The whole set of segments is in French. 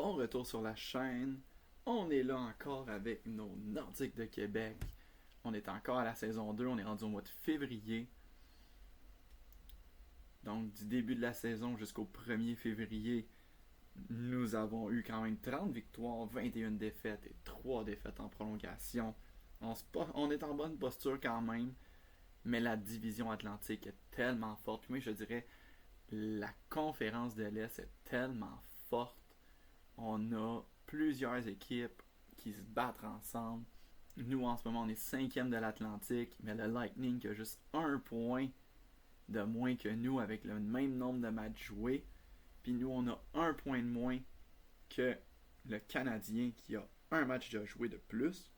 Bon retour sur la chaîne. On est là encore avec nos Nordiques de Québec. On est encore à la saison 2, on est rendu au mois de février. Donc du début de la saison jusqu'au 1er février, nous avons eu quand même 30 victoires, 21 défaites et 3 défaites en prolongation. On est en bonne posture quand même, mais la division Atlantique est tellement forte. Moi je dirais, la conférence de l'Est est tellement forte. On a plusieurs équipes qui se battent ensemble. Nous, en ce moment, on est 5e de l'Atlantique, mais le Lightning a juste 1 point de moins que nous avec le même nombre de matchs joués. Puis nous, on a 1 point de moins que le Canadien qui a un match de joué de plus.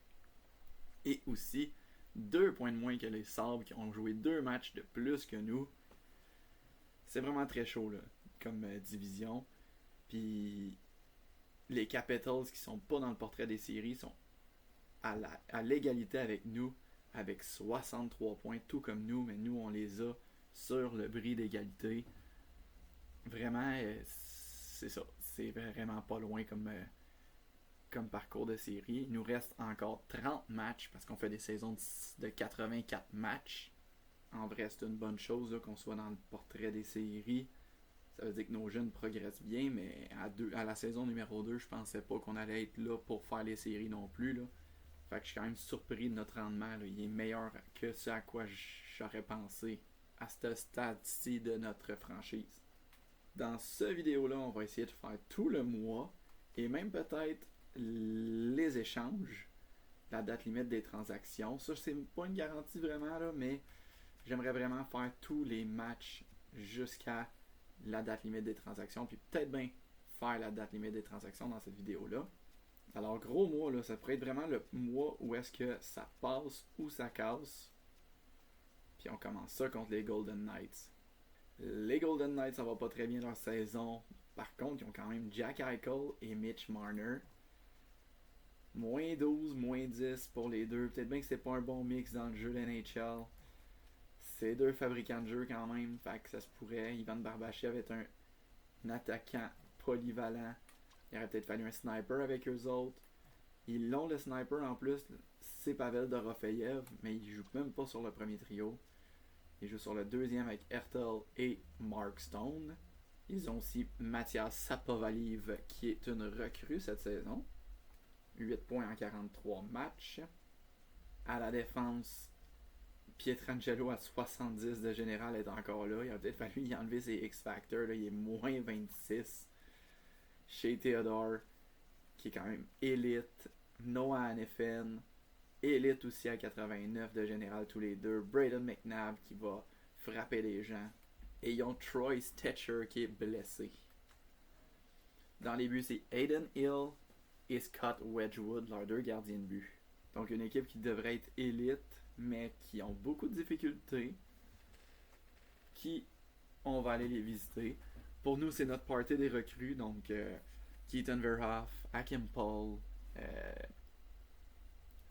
Et aussi 2 points de moins que les Sabres qui ont joué 2 matchs de plus que nous. C'est vraiment très chaud là, comme division. Puis les Capitals qui sont pas dans le portrait des séries sont à l'égalité avec nous, avec 63 points, tout comme nous, mais nous on les a sur le bris d'égalité. Vraiment, c'est ça. C'est vraiment pas loin comme parcours de série. Il nous reste encore 30 matchs parce qu'on fait des saisons de 84 matchs. En vrai, c'est une bonne chose là, qu'on soit dans le portrait des séries. Ça veut dire que nos jeunes progressent bien, mais à la saison numéro 2, je pensais pas qu'on allait être là pour faire les séries non plus. Là. Fait que je suis quand même surpris de notre rendement. Là. Il est meilleur que ce à quoi j'aurais pensé à ce stade-ci de notre franchise. Dans cette vidéo-là, on va essayer de faire tout le mois et même peut-être les échanges, la date limite des transactions. Ça, c'est pas une garantie vraiment, là, mais j'aimerais vraiment faire tous les matchs jusqu'à la date limite des transactions, puis peut-être bien faire la date limite des transactions dans cette vidéo-là. Alors, gros mois, là, ça pourrait être vraiment le mois où est-ce que ça passe ou ça casse. Puis on commence ça contre les Golden Knights. Les Golden Knights, ça va pas très bien leur saison. Par contre, ils ont quand même Jack Eichel et Mitch Marner. Moins 12, moins 10 pour les deux. Peut-être bien que c'est pas un bon mix dans le jeu de NHL. C'est deux fabricants de jeu quand même, fait que ça se pourrait. Ivan Barbashev est un attaquant polyvalent. Il aurait peut-être fallu un sniper avec eux autres. Ils l'ont le sniper en plus, c'est Pavel Dorofeyev, mais il joue même pas sur le premier trio. Il joue sur le deuxième avec Hertel et Mark Stone. Ils ont aussi Mathias Sapovaliv qui est une recrue cette saison. 8 points en 43 matchs. À la défense, Pietrangelo à 70 de général est encore là. Il a peut-être fallu y enlever ses X-Factor. Là. Il est moins 26. Shea Theodore, qui est quand même élite. Noah Hanifin, élite aussi à 89 de général tous les deux. Braden McNabb qui va frapper les gens. Et ils ont Troy Stecher qui est blessé. Dans les buts, c'est Aiden Hill et Scott Wedgwood, leurs deux gardiens de but. Donc une équipe qui devrait être élite, mais qui ont beaucoup de difficultés, qui on va aller les visiter. Pour nous, c'est notre party des recrues, donc Keaton Verhoff, Hakim Paul,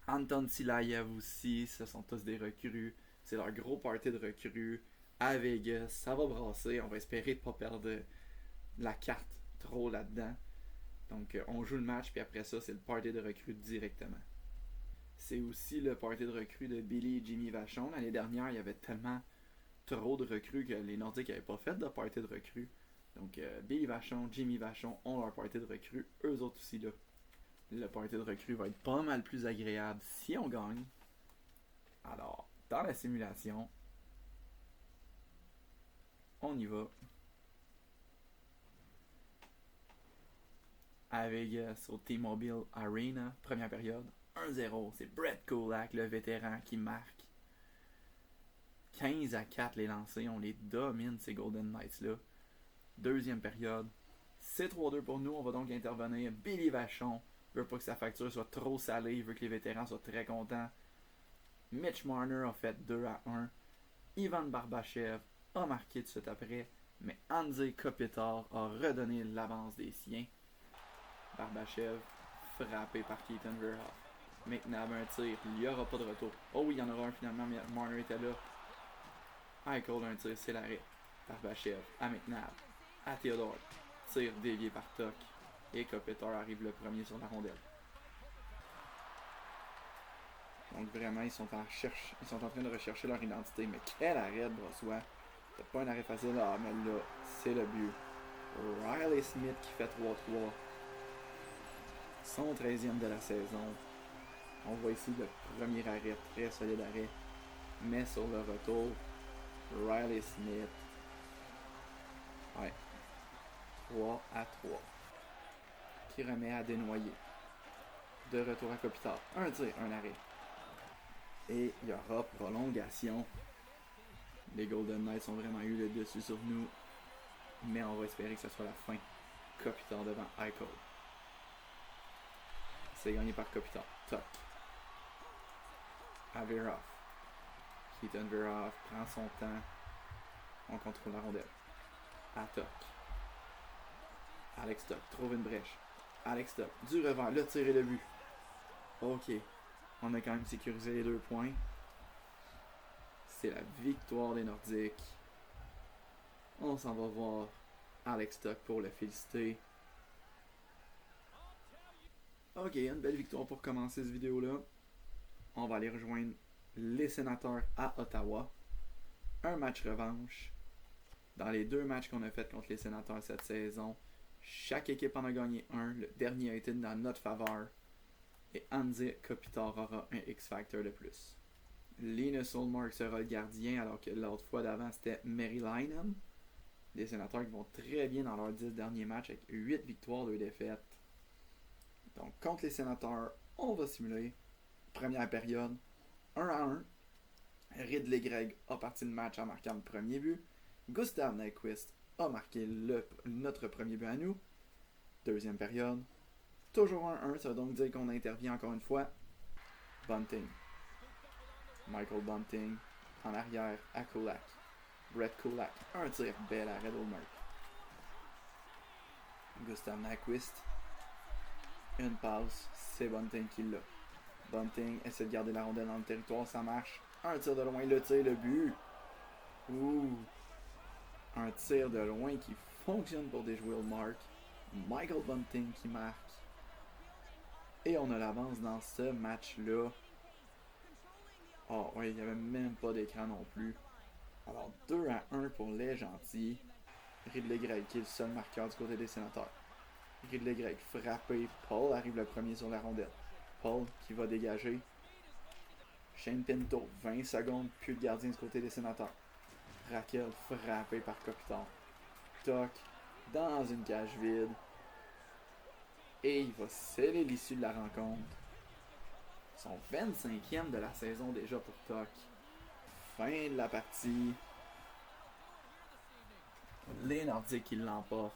Anton Silayev aussi, ce sont tous des recrues. C'est leur gros party de recrues à Vegas, ça va brasser, on va espérer de ne pas perdre la carte trop là-dedans. Donc on joue le match, puis après ça, c'est le party de recrues directement. C'est aussi le party de recrues de Billy et Jimmy Vachon. L'année dernière, il y avait tellement trop de recrues que les Nordiques n'avaient pas fait de party de recrues. Donc Billy Vachon, Jimmy Vachon ont leur party de recrues, eux autres aussi là. Le party de recrues va être pas mal plus agréable si on gagne. Alors, dans la simulation, on y va. À Vegas, au T-Mobile Arena, première période. 1-0, c'est Brett Kulak, le vétéran, qui marque. 15-4 les lancers, on les domine ces Golden Knights-là. Deuxième période, c'est 3-2 pour nous, on va donc intervenir. Billy Vachon veut pas que sa facture soit trop salée, il veut que les vétérans soient très contents. Mitch Marner a fait 2-1. Ivan Barbashev a marqué tout de suite après, mais Andrzej Kopitar a redonné l'avance des siens. Barbashev frappé par Keaton Verhoff. McNabb un tir, il n'y aura pas de retour. Oh oui, il y en aura un finalement, mais Marner était là. Eichel un tir, c'est l'arrêt. Barbashev à McNabb, à Theodore. Tir dévié par Tuck. Et Kopitar arrive le premier sur la rondelle. Donc vraiment, ils sont en train de rechercher leur identité. Mais quel arrêt de Brossois. C'est pas un arrêt facile. Ah, mais là, c'est le but. Riley Smith qui fait 3-3. Son 13e de la saison. On voit ici le premier arrêt, très solide arrêt. Mais sur le retour, Riley Smith. Ouais. 3-3. Qui remet à Desnoyers. De retour à Kopitar. Un tir, un arrêt. Et il y aura prolongation. Les Golden Knights ont vraiment eu le dessus sur nous. Mais on va espérer que ce soit la fin. Kopitar devant Eichel. C'est gagné par Kopitar. Tuck. À Verhoff. Keaton Verhoff prend son temps. On contrôle la rondelle. À Tuck. Alex Tuck trouve une brèche. Alex Tuck du revers. Le tir et le but. Ok. On a quand même sécurisé les 2 points. C'est la victoire des Nordiques. On s'en va voir Alex Tuck pour le féliciter. Ok, une belle victoire pour commencer cette vidéo-là. On va aller rejoindre les Sénateurs à Ottawa. Un match revanche. Dans les 2 matchs qu'on a fait contre les Sénateurs cette saison, chaque équipe en a gagné un. Le dernier a été dans notre faveur. Et Anze Kopitar aura un X-Factor de plus. Linus Ullmark sera le gardien, alors que l'autre fois d'avant c'était Mary Lynam. Les Sénateurs qui vont très bien dans leurs 10 derniers matchs avec 8 victoires, 2 défaites. Donc contre les Sénateurs, on va simuler. Première période, 1-1. Ridley Gregg a parti le match en marquant le premier but. Gustav Nyquist a marqué notre premier but à nous. Deuxième période, toujours 1-1, ça veut donc dire qu'on intervient encore une fois. Bunting. Michael Bunting en arrière à Kulak. Brett Kulak. Un tir, bel arrêt d'Ullmark. Gustav Nyquist. Une passe, c'est Bunting qui l'a. Bunting essaie de garder la rondelle dans le territoire, ça marche. Un tir de loin, le tir, le but. Ouh. Un tir de loin qui fonctionne pour déjouer Ullmark. Michael Bunting qui marque. Et on a l'avance dans ce match-là. Oh ouais, il n'y avait même pas d'écran non plus. Alors 2-1 pour les gentils. Ridley Gregg qui est le seul marqueur du côté des Sénateurs. Ridley Gregg frappé. Paul arrive le premier sur la rondelle. Paul qui va dégager. Shane Pinto, 20 secondes, plus de gardien du côté des Sénateurs. Raquel frappé par Kopitar. Tuck dans une cage vide. Et il va sceller l'issue de la rencontre. Son 25e de la saison déjà pour Tuck. Fin de la partie. Les Nordiques qui l'emportent.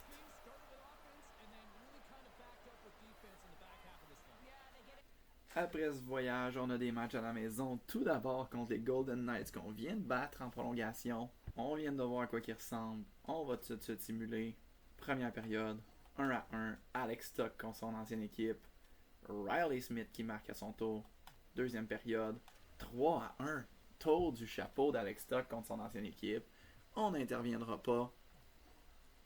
Après ce voyage, on a des matchs à la maison. Tout d'abord contre les Golden Knights qu'on vient de battre en prolongation. On vient de voir à quoi qu'ils ressemblent. On va tout de suite simuler. Première période, 1-1. Alex Tuck contre son ancienne équipe. Riley Smith qui marque à son tour. Deuxième période, 3-1. Tour du chapeau d'Alex Tuck contre son ancienne équipe. On n'interviendra pas.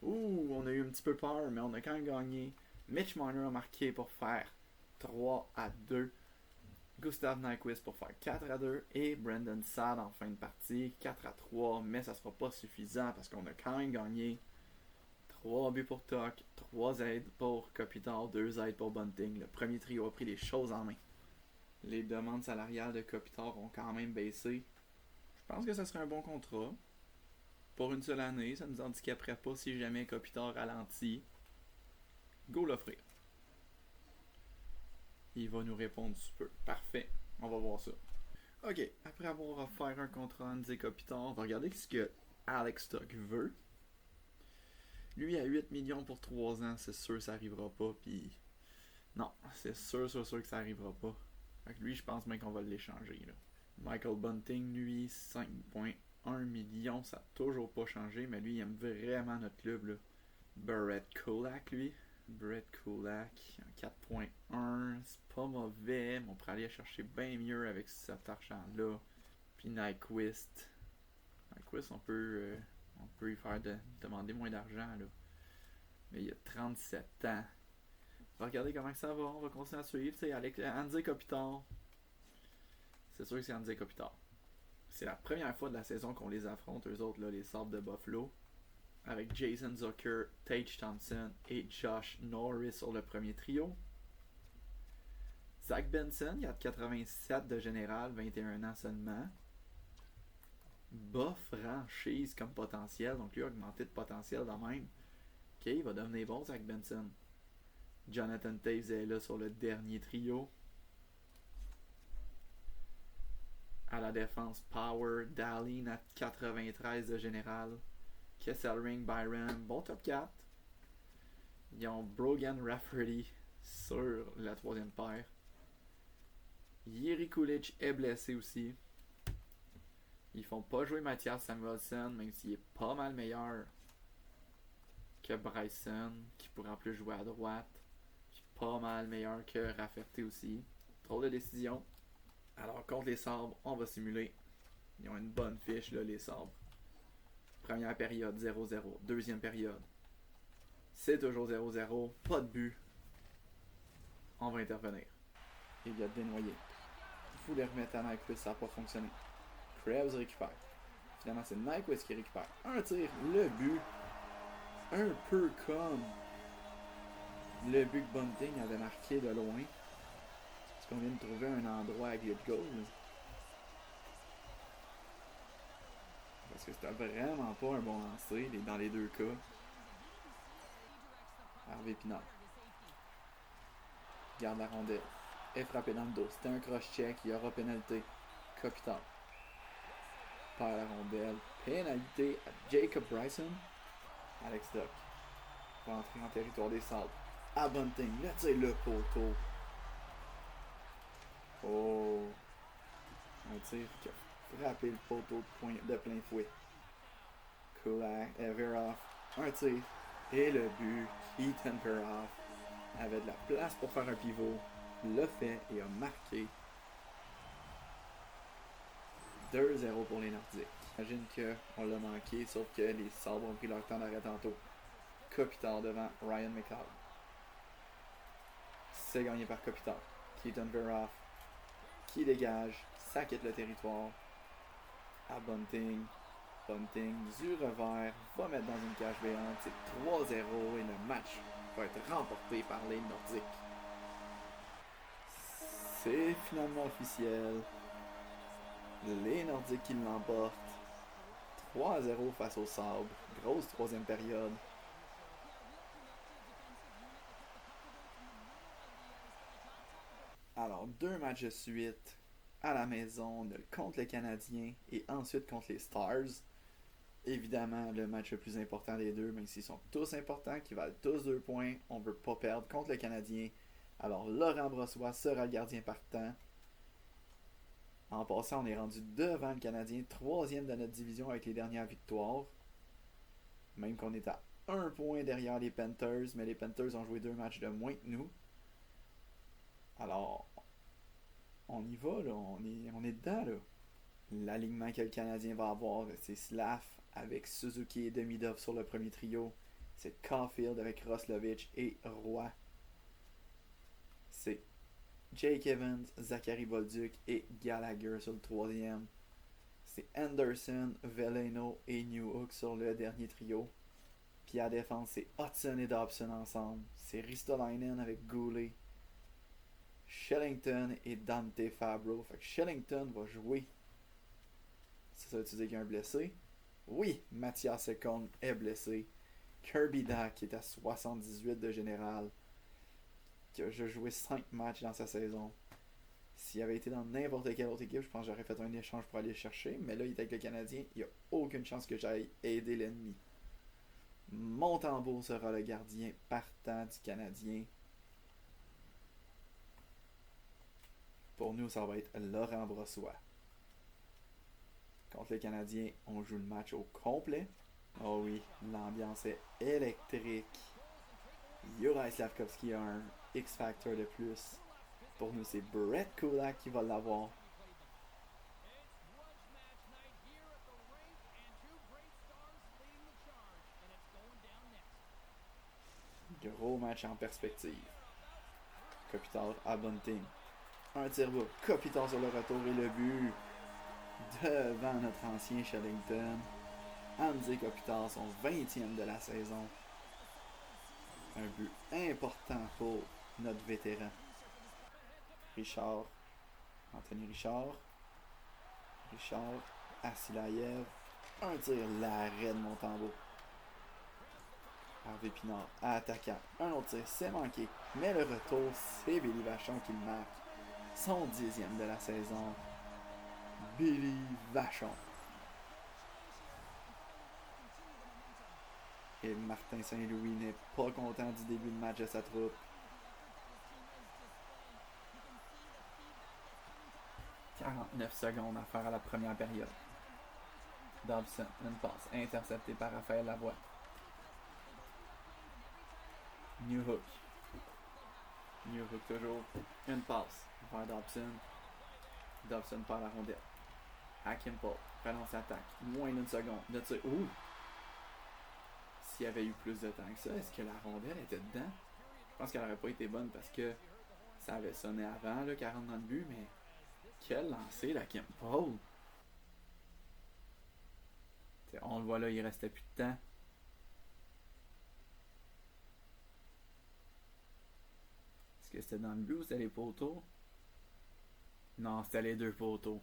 Ouh, on a eu un petit peu peur, mais on a quand même gagné. Mitch Marner a marqué pour faire 3-2. Gustav Nyquist pour faire 4-2. Et Brendan Saad en fin de partie, 4-3. Mais ça sera pas suffisant parce qu'on a quand même gagné. 3 buts pour Tuck, 3 aides pour Kopitar, 2 aides pour Bunting. Le premier trio a pris les choses en main. Les demandes salariales de Kopitar ont quand même baissé. Je pense que ça serait un bon contrat. Pour une seule année, ça ne nous handicaperait pas si jamais Kopitar ralentit. Go l'offrir. Il va nous répondre sous peu. Parfait. On va voir ça. Ok, après avoir offert un contrat à Anze Kopitar, on va regarder ce que Alex Tuck veut. Lui, à 8 millions pour 3 ans, c'est sûr que ça arrivera pas. Puis non, c'est sûr que ça arrivera pas. Fait que lui, je pense même qu'on va l'échanger. Là. Michael Bunting, lui, 5,1 millions, ça n'a toujours pas changé, mais lui, il aime vraiment notre club. Là. Brett Kulak, lui. Brett Kulak, 4,1, c'est pas mauvais, mais on pourrait aller chercher bien mieux avec cet argent-là. Puis Nyquist. Nyquist, on peut lui faire demander moins d'argent, là. Mais il a 37 ans. On va regarder comment ça va. On va continuer à suivre. C'est avec Anze Kopitar. C'est sûr que c'est Anze Kopitar. C'est la première fois de la saison qu'on les affronte, eux autres, là, les Sabres de Buffalo. Avec Jason Zucker, Tage Thompson et Josh Norris sur le premier trio. Zach Benson, il a 87 de général, 21 ans seulement. Bas franchise comme potentiel, donc lui a augmenté de potentiel de même. Ok, il va devenir bon, Zach Benson. Jonathan Toews est là sur le dernier trio. À la défense, Power, Dahlin à 93 de général. Kesselring, Byron, bon top 4. Ils ont Brogan Rafferty sur la troisième paire. Jiri Kulich est blessé aussi. Ils font pas jouer Mathias Samuelsson, même s'il est pas mal meilleur que Bryson, qui pourrait en plus jouer à droite. Puis pas mal meilleur que Rafferty aussi. Drôle de décision. Alors, contre les Sabres, on va simuler. Ils ont une bonne fiche, là, les Sabres. Première période, 0-0. Deuxième période, c'est toujours 0-0. Pas de but. On va intervenir. Il y a dénoyé. Il faut les remettre à Nyquist, ça n'a pas fonctionné. Krebs récupère. Finalement, c'est Nyquist qui récupère. Un tir, le but. Un peu comme le but que Bunting avait marqué de loin. Parce qu'on vient de trouver un endroit à glitch goal. Parce que c'était vraiment pas un bon lancer dans les deux cas. Harvey Pinard garde la rondelle. Est frappé dans le dos. C'était un cross-check. Il y aura pénalité. Kopitar perd la rondelle. Pénalité à Jacob Bryson. Alex Duck va entrer en territoire des Sabres. À Bunting. Là, tu sais, le poteau. Oh. Un tir qui a frappé le poteau de plein fouet. Kulak, Veroff. Un tir. Et le but. Ethan Veroff avait de la place pour faire un pivot. L'a fait et a marqué. 2-0 pour les Nordiques. J'imagine qu'on l'a manqué, sauf que les Sabres ont pris leur temps d'arrêt tantôt. Kopitar devant Ryan McLeod. C'est gagné par Kopitar. Keaton Veroff qui dégage, ça quitte le territoire. À Bunting. Bunting du revers va mettre dans une cage béante. C'est 3-0 et le match va être remporté par les Nordiques. C'est finalement officiel. Les Nordiques qui l'emportent. 3-0 face aux Sabres. Grosse troisième période. Alors, 2 matchs de suite à la maison contre les Canadiens et ensuite contre les Stars. Évidemment, le match le plus important des deux, même s'ils sont tous importants, qui valent tous 2 points, on ne veut pas perdre contre le Canadien. Alors, Laurent Brossoit sera le gardien partant. En passant, on est rendu devant le Canadien, 3e de notre division avec les dernières victoires. Même qu'on est à 1 point derrière les Panthers, mais les Panthers ont joué 2 matchs de moins que nous. Alors, on y va, là, on est dedans, là. L'alignement que le Canadien va avoir, c'est Slav avec Suzuki et Demidov sur le premier trio. C'est Caulfield avec Roslovich et Roy. C'est Jake Evans, Zachary Bolduc et Gallagher sur le troisième. C'est Anderson, Veleno et Newhook sur le dernier trio. Puis à défense, c'est Hudson et Dobson ensemble. C'est Ristolainen avec Goulet, Shellington et Dante Fabro. Fait que Shellington va jouer. Ça veut-tu dire qu'il y a un blessé? Oui, Mathias Ekholm est blessé. Kirby Dack qui est à 78 de général, qui a joué 5 matchs dans sa saison. S'il avait été dans n'importe quelle autre équipe, je pense que j'aurais fait un échange pour aller le chercher. Mais là, il est avec le Canadien. Il n'y a aucune chance que j'aille aider l'ennemi. Montembeault sera le gardien partant du Canadien. Pour nous, ça va être Laurent Brossoit. Contre les Canadiens, on joue le match au complet. Oh oui, l'ambiance est électrique. Juraj Slafkovský a un X-Factor de plus. Pour nous, c'est Brett Kulak qui va l'avoir. Gros match en perspective. Kopitar à Bunting. Un tir bas. Kopitar sur le retour et le but. Devant notre ancien Shellington. Anze Kopitar, son 20e de la saison. Un but important pour notre vétéran. Richard. Anthony Richard. Richard. Asilaev. Un tir l'arrêt de Montembeault. Harvey Pinard, attaquant. Un autre tir, c'est manqué. Mais le retour, c'est Billy Vachon qui le marque. Son 10e de la saison. Billy Vachon. Et Martin Saint-Louis n'est pas content du début de match de sa troupe. « 49 secondes à faire à la première période. Dobson, une passe interceptée par Raphaël Lavoie. Newhook. Newhook toujours. Une passe vers Dobson. Dobson perd la rondelle. Hakim-Pop relance l'attaque. Moins d'une seconde. De tir. Ouh! S'il y avait eu plus de temps que ça, est-ce que la rondelle était dedans? Je pense qu'elle n'aurait pas été bonne parce que ça avait sonné avant, là, 40 dans le but, mais quel lancer, la Hakim-Pop! On le voit là, il restait plus de temps. Est-ce que c'était dans le but ou c'était les poteaux? Non, c'était les deux poteaux.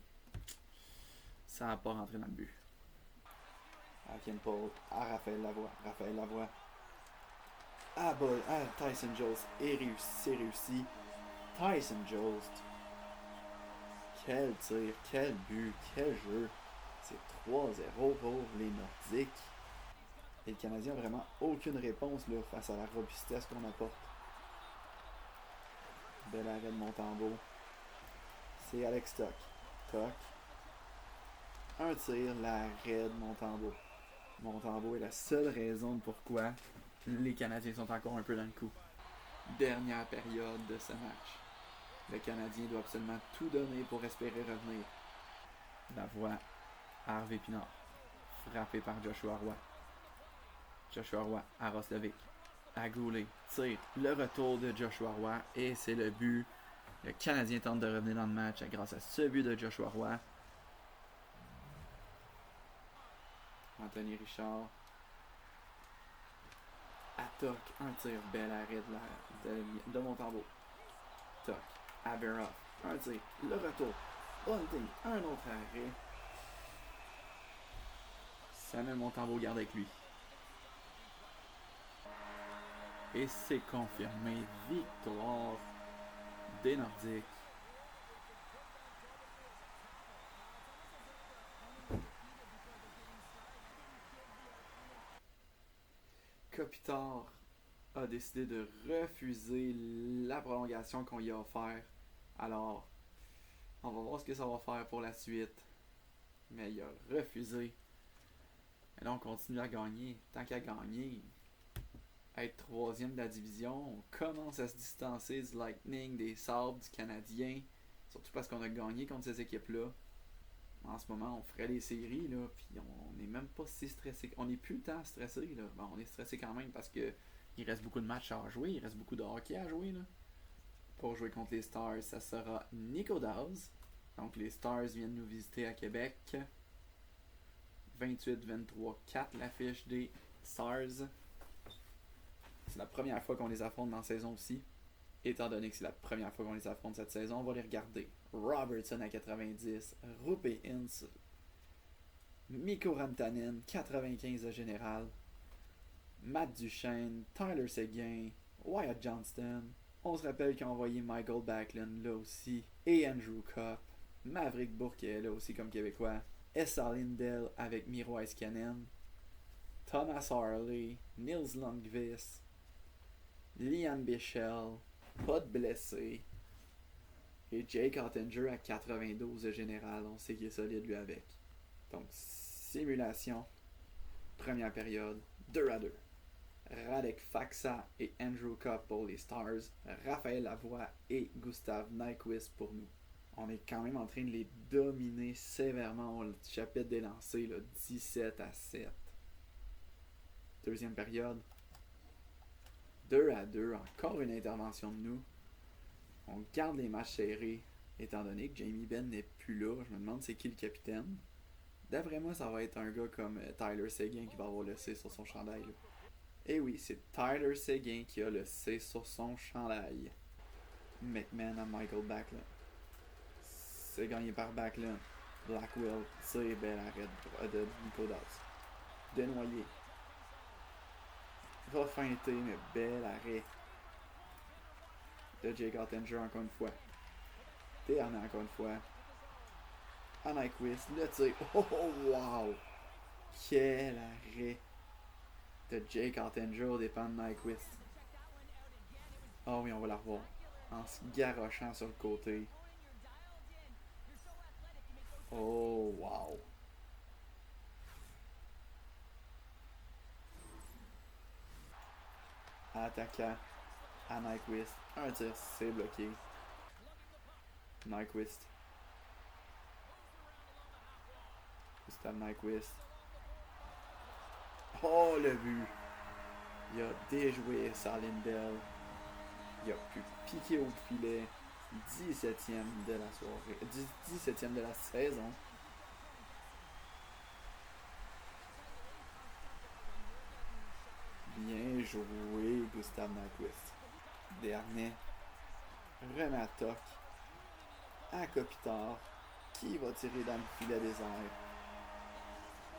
Ça n'a pas rentré dans le but. Hakim-Pop à Raphaël Lavoie. Raphaël Lavoie à Tyson Jost. Et c'est réussi. Tyson Jost. Quel tir, quel but, quel jeu. C'est 3-0 pour les Nordiques. Et le Canadien n'a vraiment aucune réponse là, face à la robustesse qu'on apporte. Bel arrêt de Montembeault. C'est Alex Tuch. Tuch. Un tir, l'arrêt de Montembeault. Montembeault est la seule raison de pourquoi les Canadiens sont encore un peu dans le coup. Dernière période de ce match. Le Canadien doit absolument tout donner pour espérer revenir. Lavoie. Harvey Pinard. Frappé par Joshua Roy. Joshua Roy à Roslovic. À Goulet. Tire. Le retour de Joshua Roy. Et c'est le but. Le Canadien tente de revenir dans le match grâce à ce but de Joshua Roy. Anthony Richard. À Tuch. Un tir. Bel arrêt de Montembeault. Tuch. À Beroff. Un tir. Le retour. Bunting. Un autre arrêt. Samuel Montembeault garde avec lui. Et c'est confirmé. Victoire des Nordiques. Kopitar a décidé de refuser la prolongation qu'on lui a offert. Alors, on va voir ce que ça va faire pour la suite. Mais il a refusé. Et là, on continue à gagner. Tant qu'à gagner, être troisième de la division, on commence à se distancer du Lightning, des Sabres, du Canadien. Surtout parce qu'on a gagné contre ces équipes-là. En ce moment, on ferait les séries, là, puis on n'est même pas si stressé. On n'est plus tant stressé, là. Bon, on est stressé quand même parce que il reste beaucoup de matchs à jouer, il reste beaucoup de hockey à jouer, là. Pour jouer contre les Stars, ça sera Nico Dawes. Donc les Stars viennent nous visiter à Québec. 28-23-4 l'affiche des Stars. C'est la première fois qu'on les affronte dans la saison aussi. Étant donné que c'est la première fois qu'on les affronte cette saison, on va les regarder. Robertson à 90, Roope Hintz, Mikko Rantanen, 95 de général, Matt Duchesne, Tyler Seguin, Wyatt Johnston. On se rappelle qu'ils ont envoyé Michael Backlund là aussi, et Andrew Kopp, Maverick Bourque là aussi comme Québécois, Esa Lindell avec Miro Heiskanen, Thomas Harley, Nils Lundqvist, Liam Bichel, pas de blessé. Et Jake Ottinger à 92 de général. On sait qu'il est solide lui avec. Donc, simulation. Première période. 2-2. Radek Faksa et Andrew Kopp pour les Stars. Raphaël Lavoie et Gustav Nyquist pour nous. On est quand même en train de les dominer sévèrement. Le chapitre des lancers, 17-7. Deuxième période. 2-2. Encore une intervention de nous. On garde les matchs serrés, étant donné que Jamie Benn n'est plus là. Je me demande c'est qui le capitaine. D'après moi, ça va être un gars comme Tyler Seguin qui va avoir le C sur son chandail. Là. Et oui, c'est Tyler Seguin qui a le C sur son chandail. McMahon à Michael Backlund. C'est gagné par Backlund. Blackwell, c'est bel arrêt de Nico Dawes. Desnoyers. Va feinter, mais bel arrêt de Jake Ottinger encore une fois. Dernier encore une fois. À Nyquist, le tir. Oh, wow! Quel arrêt de Jake Ottinger au dépend de Nyquist. Oh oui, on va la revoir. En se garochant sur le côté. Oh, wow! Attaquant à Nyquist. Un tir, c'est bloqué. Nyquist. Gustav Nyquist. Oh, le but! Il a déjoué Salindel. Il a pu piquer au filet. 17e de la soirée. 17e de la saison. Bien joué, Gustav Nyquist. Dernier. Remet à Toc. À Kopitar. Qui va tirer dans le filet des airs.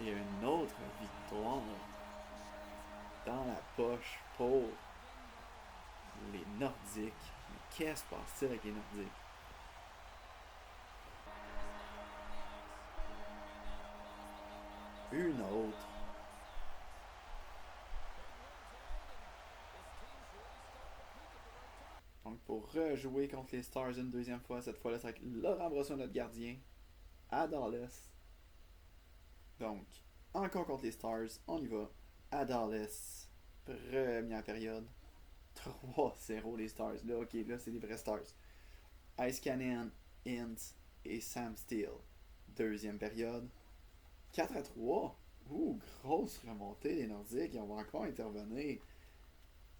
Et une autre victoire dans la poche pour les Nordiques. Mais qu'est-ce qui se passe-t-il avec les Nordiques? Une autre. Donc pour rejouer contre les Stars une deuxième fois, cette fois-là, c'est avec Laurent Brossoit, notre gardien, à Dallas. Donc, encore contre les Stars, on y va. À Dallas, première période. 3-0 les Stars. Là, ok, là, c'est des vrais Stars. Ice Cannon, Ince et Sam Steele. Deuxième période. 4-3. Ouh, grosse remontée des Nordiques. Ils vont encore intervenir.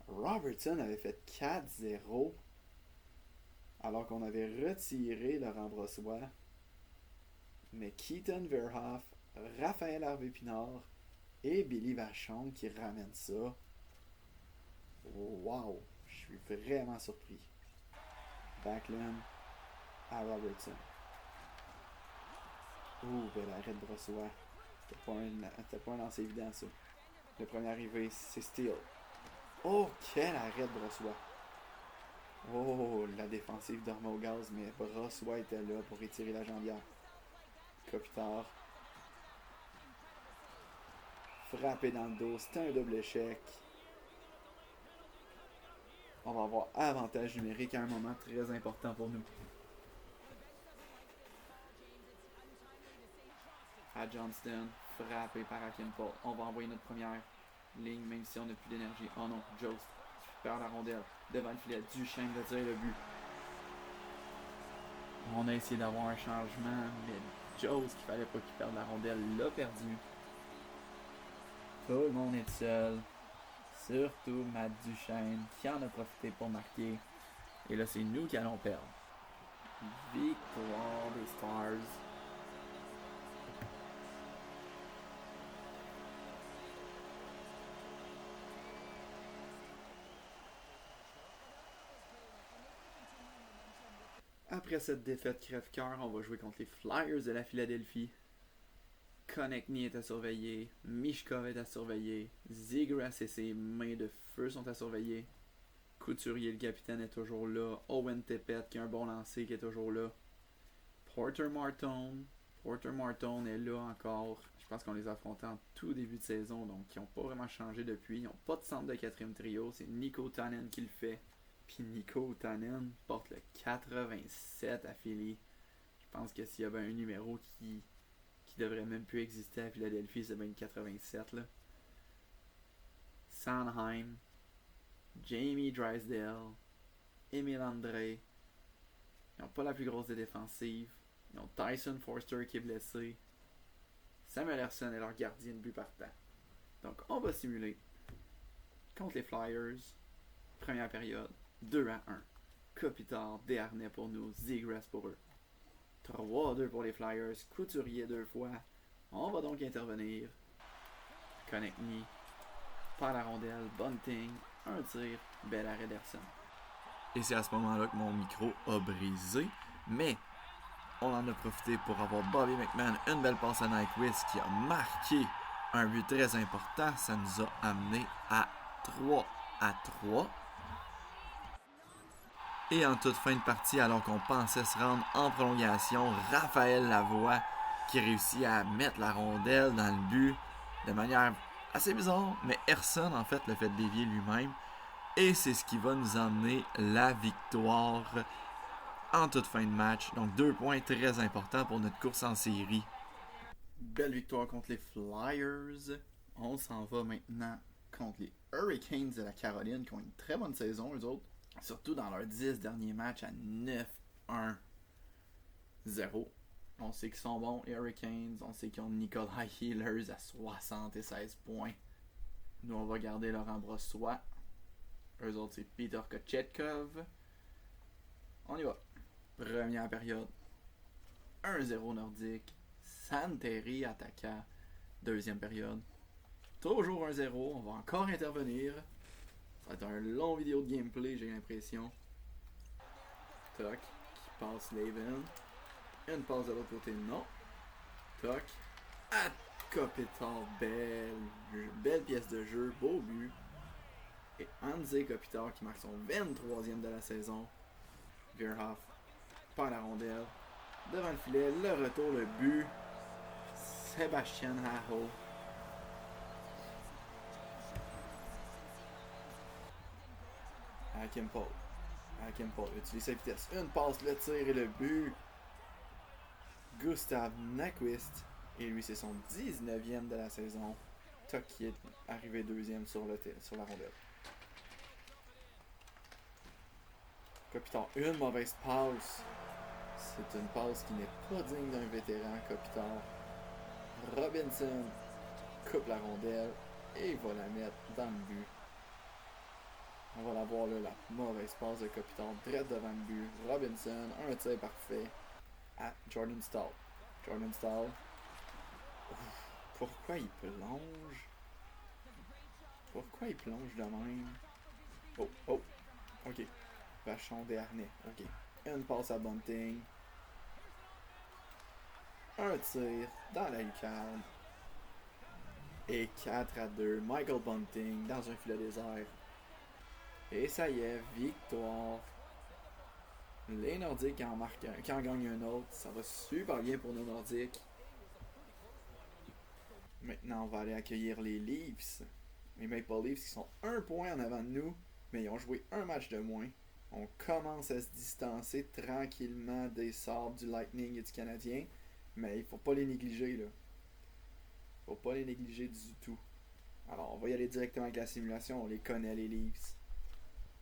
Robertson avait fait 4-0 alors qu'on avait retiré Laurent Brossoit. Mais Keaton Verhoff, Raphaël Harvey-Pinard et Billy Vachon qui ramènent ça. Wow, je suis vraiment surpris. Backlund à Robertson. Ouh, bel arrêt de Brossoit. C'était pas un lancer évident ça. Le premier arrivé, c'est Steele. Oh, quel arrêt de Brossoit. Oh, la défensive dormait au gaz, mais Brossoit était là pour étirer la jambière. Kopitar. Frappé dans le dos, c'était un double échec. On va avoir avantage numérique à un moment très important pour nous. À Johnston, frappé par Akin Paul. On va envoyer notre première ligne, même si on n'a plus d'énergie. Oh non, Jost perd la rondelle. Devant le filet, Duchesne de tirer le but. On a essayé d'avoir un changement, mais Jost, qu'il fallait pas qu'il perde la rondelle, l'a perdu. Tout le monde est seul. Surtout Matt Duchesne, qui en a profité pour marquer. Et là, c'est nous qui allons perdre. Victoire des Stars. Après cette défaite crève-cœur, on va jouer contre les Flyers de la Philadelphie. Konechny est à surveiller, Mishkov est à surveiller, Zegras et ses mains de feu sont à surveiller. Couturier, le capitaine, est toujours là. Owen Tippett, qui a un bon lancer, qui est toujours là. Porter Martone est là encore. Je pense qu'on les a affrontés en tout début de saison, donc ils n'ont pas vraiment changé depuis. Ils n'ont pas de centre de quatrième trio. C'est Nico Tannen qui le fait. Puis Nico Tannen porte le 87 à Philly. Je pense que s'il y avait un numéro qui devrait même plus exister à Philadelphie, c'est bien le 87 là. Sanheim, Jamie Drysdale, Emile André. Ils n'ont pas la plus grosse des défensives. Ils ont Tyson Forster qui est blessé. Samuel Ersson est leur gardien de but partant. Donc on va simuler contre les Flyers. Première période, 2-1. Kopitar, Desharnais pour nous, Zegras pour eux. 3-2 pour les Flyers, Couturier 2 fois. On va donc intervenir. Konechny, par la rondelle, Bunting, un tir, bel arrêt d'Ederson. Et c'est à ce moment-là que mon micro a brisé, mais on en a profité pour avoir Bobby McMann, une belle passe à Nyquist qui a marqué un but très important. Ça nous a amené à 3-3. Et en toute fin de partie, alors qu'on pensait se rendre en prolongation, Raphaël Lavoie qui réussit à mettre la rondelle dans le but de manière assez bizarre, mais Ersson en fait le fait dévier lui-même. Et c'est ce qui va nous emmener la victoire en toute fin de match. Donc 2 points très importants pour notre course en série. Belle victoire contre les Flyers. On s'en va maintenant contre les Hurricanes de la Caroline qui ont une très bonne saison, eux autres. Surtout dans leurs 10 derniers matchs à 9-1-0. On sait qu'ils sont bons, les Hurricanes. On sait qu'ils ont Nikolai Ehlers à 76 points. Nous, on va garder Laurent Brossoit. Eux autres, c'est Peter Kochetkov. On y va. Première période. 1-0 nordique. Santeri attaquant. Deuxième période. Toujours 1-0. On va encore intervenir. Ça va être un long vidéo de gameplay, j'ai l'impression. Toc. Qui passe Laven. Une passe de l'autre côté, non. Toc. À Kopitar. Belle pièce de jeu. Beau but. Et Anze Kopitar qui marque son 23e de la saison. Verhoff par la rondelle. Devant le filet, le retour, le but. Sébastien Aho. Hakim Paul utilise sa vitesse. Une passe, le tir et le but. Gustav Nyquist. Et lui, c'est son 19e de la saison. Tuck qui est arrivé deuxième sur la rondelle. Kopitar, une mauvaise passe. C'est une passe qui n'est pas digne d'un vétéran. Kopitar. Robinson coupe la rondelle et va la mettre dans le but. On va la voir là, la mauvaise passe de Kopitar, direct devant le but. Robinson, un tir parfait à Jordan Staal. Jordan Staal. Pourquoi il plonge? Pourquoi il plonge de même? Oh, ok. Vachon Desharnais, ok. Une passe à Bunting. Un tir dans la lucarne. Et 4-2. Michael Bunting dans un filet désert. Et ça y est, victoire. Les Nordiques qui en gagnent un autre. Ça va super bien pour nos Nordiques. Maintenant, on va aller accueillir les Leafs. Les Maple Leafs qui sont un point en avant de nous, mais ils ont joué un match de moins. On commence à se distancer tranquillement des Sabres, du Lightning et du Canadien. Mais il faut pas les négliger, là. Faut pas les négliger du tout. Alors, on va y aller directement avec la simulation. On les connaît, les Leafs.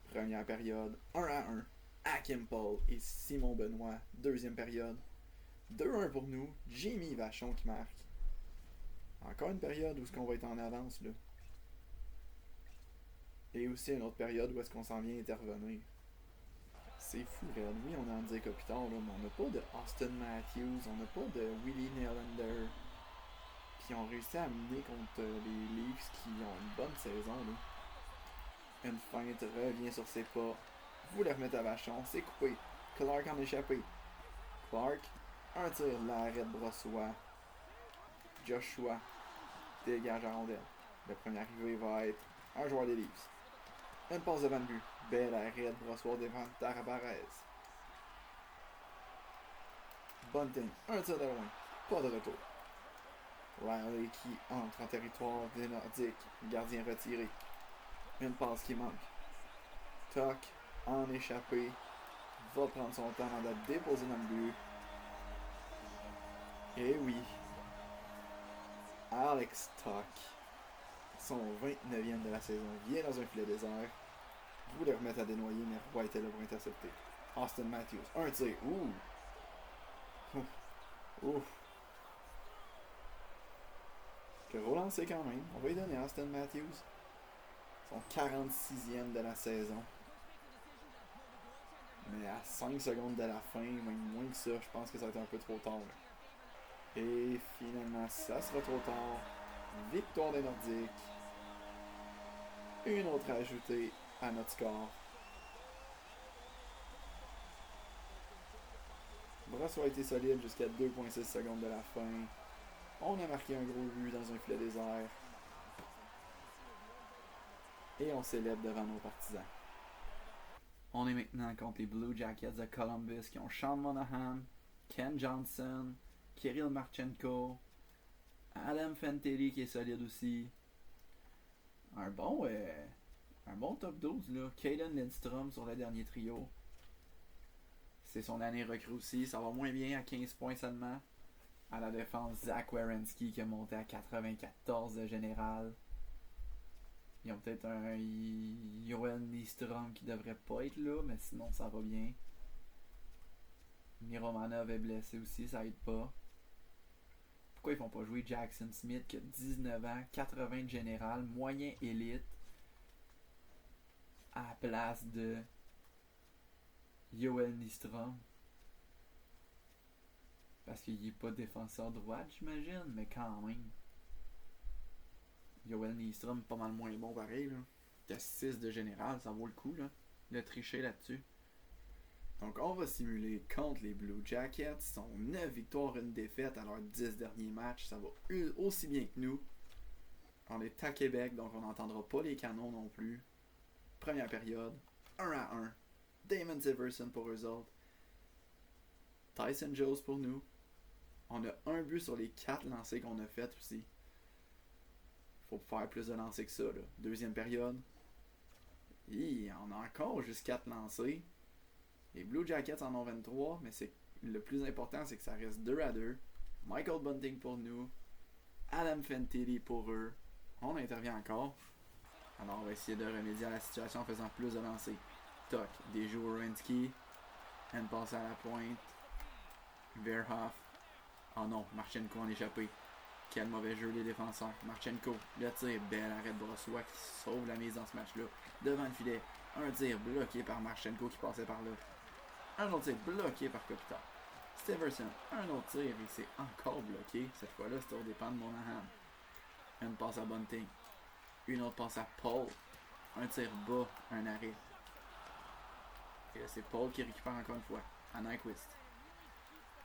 Première période, 1-1. Hakim Paul et Simon Benoît. Deuxième période, 2-1 pour nous. Jamie Vachon qui marque. Encore une période où est-ce qu'on va être en avance, là. Et aussi une autre période où est-ce qu'on s'en vient intervenir. C'est fou, regarde. Oui, on a Anze Kopitar, là, mais on n'a pas de Austin Matthews, on n'a pas de Willie Nylander. Puis on réussit à mener contre les Leafs qui ont une bonne saison, là. Une feinte revient sur ses pas. Vous les remettez à Vachon, c'est coupé. Clark en échappé. Clark, un tir, l'arrêt de Brossoit. Joshua dégage la rondelle. Le premier arrivé va être un joueur des Leafs. Une passe devant le but. Bel arrêt de Brossoit devant Tarabarez. Bunting, un tir de loin. Pas de retour. Riley qui entre en territoire des Nordiques. Gardien retiré. Une passe qui manque. Tuck, en échappé, va prendre son temps avant de déposer dans le but. Et oui, Alex Tuck, son 29e de la saison, vient dans un filet désert. Vous le remettez à dénoyer, mais Roy était là pour intercepter. Austin Matthews, un tir. Ouh. Que relancer quand même. On va lui donner Austin Matthews. Son 46e de la saison. Mais est à 5 secondes de la fin, même moins que ça. Je pense que ça va être un peu trop tard. Et finalement, ça sera trop tard. Victoire des Nordiques. Une autre à ajouter à notre score. Brossoit a été solide jusqu'à 2,6 secondes de la fin. On a marqué un gros but dans un filet désert. Et on célèbre devant nos partisans. On est maintenant contre les Blue Jackets de Columbus qui ont Sean Monahan, Ken Johnson, Kirill Marchenko, Adam Fantilli qui est solide aussi. Un bon top 12 là. Caden Lindstrom sur le dernier trio. C'est son année recrue aussi. Ça va moins bien à 15 points seulement. À la défense, Zach Werenski qui a monté à 94 de général. Ils ont peut-être un Joel Nystrom qui devrait pas être là, mais sinon ça va bien. Miromanov est blessé aussi, ça aide pas. Pourquoi ils font pas jouer Jackson Smith qui a 19 ans, 80 de général, moyen élite, à la place de Joel Nystrom? Parce qu'il est pas défenseur droit, j'imagine, mais quand même. Joel Nystrom pas mal moins bon pareil là. Il a 6 de général, ça vaut le coup là. Il a triché là-dessus. Donc on va simuler contre les Blue Jackets. Ils sont 9 victoires, 1 défaite à leurs 10 derniers matchs. Ça va aussi bien que nous. On est à Québec, donc on n'entendra pas les canons non plus. Première période, 1-1. Damon Severson pour eux autres. Tyson Jones pour nous. On a un but sur les 4 lancers qu'on a fait aussi. Faut faire plus de lancers que ça. Là. Deuxième période. Et on a encore juste 4 lancers. Les Blue Jackets en ont 23, mais le plus important, c'est que ça reste 2-2. Michael Bunting pour nous. Adam Fantilli pour eux. On intervient encore. Alors on va essayer de remédier à la situation en faisant plus de lancers. Toc, Dejo Werenski. Une passe à la pointe. Verhoff. Oh non, Marchenko en échappé. Quel mauvais jeu les défenseurs. Marchenko, le tir, bel arrêt de Brossoit qui sauve la mise dans ce match-là. Devant le filet, un tir bloqué par Marchenko qui passait par là. Un autre tir bloqué par Kopitar. Steverson, un autre tir et c'est encore bloqué. Cette fois-là, c'est au dépend de Monahan. Une passe à Bunting. Une autre passe à Paul. Un tir bas, un arrêt. Et là, c'est Paul qui récupère encore une fois. À Nyquist.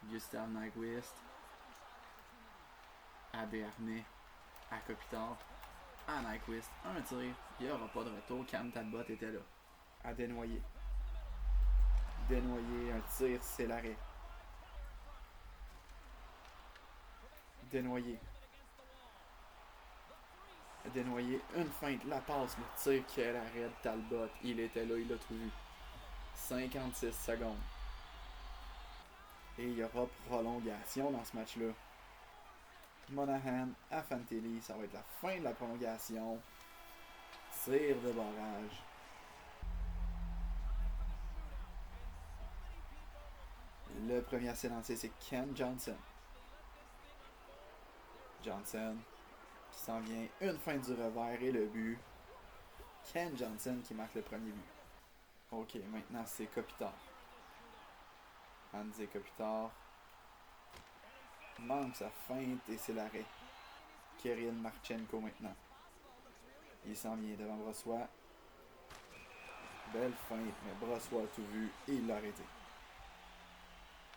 Gustav Nyquist. À Béarnais, à Kopitar, à Nyquist, un tir, il n'y aura pas de retour, Cam Talbot était là. À Desnoyers. Desnoyers, un tir, c'est l'arrêt. Desnoyers. Desnoyers, une feinte, la passe, le tir, quel arrêt de Talbot, il était là, il l'a tout vu. 56 secondes. Et il y aura prolongation dans ce match-là. Monahan à Fantilli, ça va être la fin de la prolongation. Tir de barrage. Le premier à s'élancer, c'est Ken Johnson. Johnson qui s'en vient, une feinte du revers et le but. Ken Johnson qui marque le premier but. Ok, maintenant c'est Kopitar. Andrzej Kopitar manque sa feinte et c'est l'arrêt. Kirill Marchenko maintenant. Il s'en vient devant Brossoit. Belle feinte, mais Brossoit a tout vu et il l'a arrêté.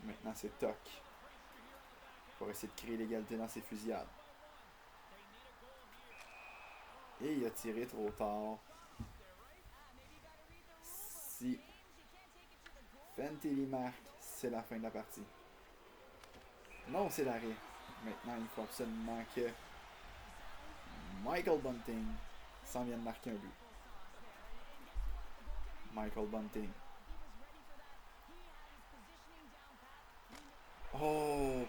Maintenant c'est Toc. Pour essayer de créer l'égalité dans ses fusillades. Et il a tiré trop tard. Si Fantilli marque, c'est la fin de la partie. Non, c'est l'arrêt. Maintenant, il faut absolument que Michael Bunting s'en vienne marquer un but. Michael Bunting. Oh!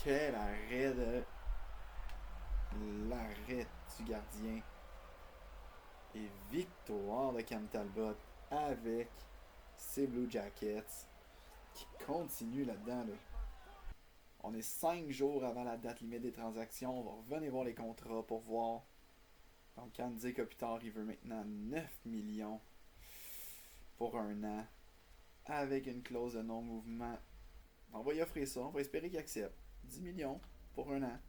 Quel arrêt de... L'arrêt du gardien. Et victoire de Cam Talbot avec ses Blue Jackets qui continuent là-dedans. Là. On est 5 jours avant la date limite des transactions. On va revenir voir les contrats pour voir. Donc, Andrzej Kopitar, il veut maintenant 9 millions pour un an. avec une clause de non-mouvement. On va y offrir ça, on va espérer qu'il accepte. 10 millions pour un an.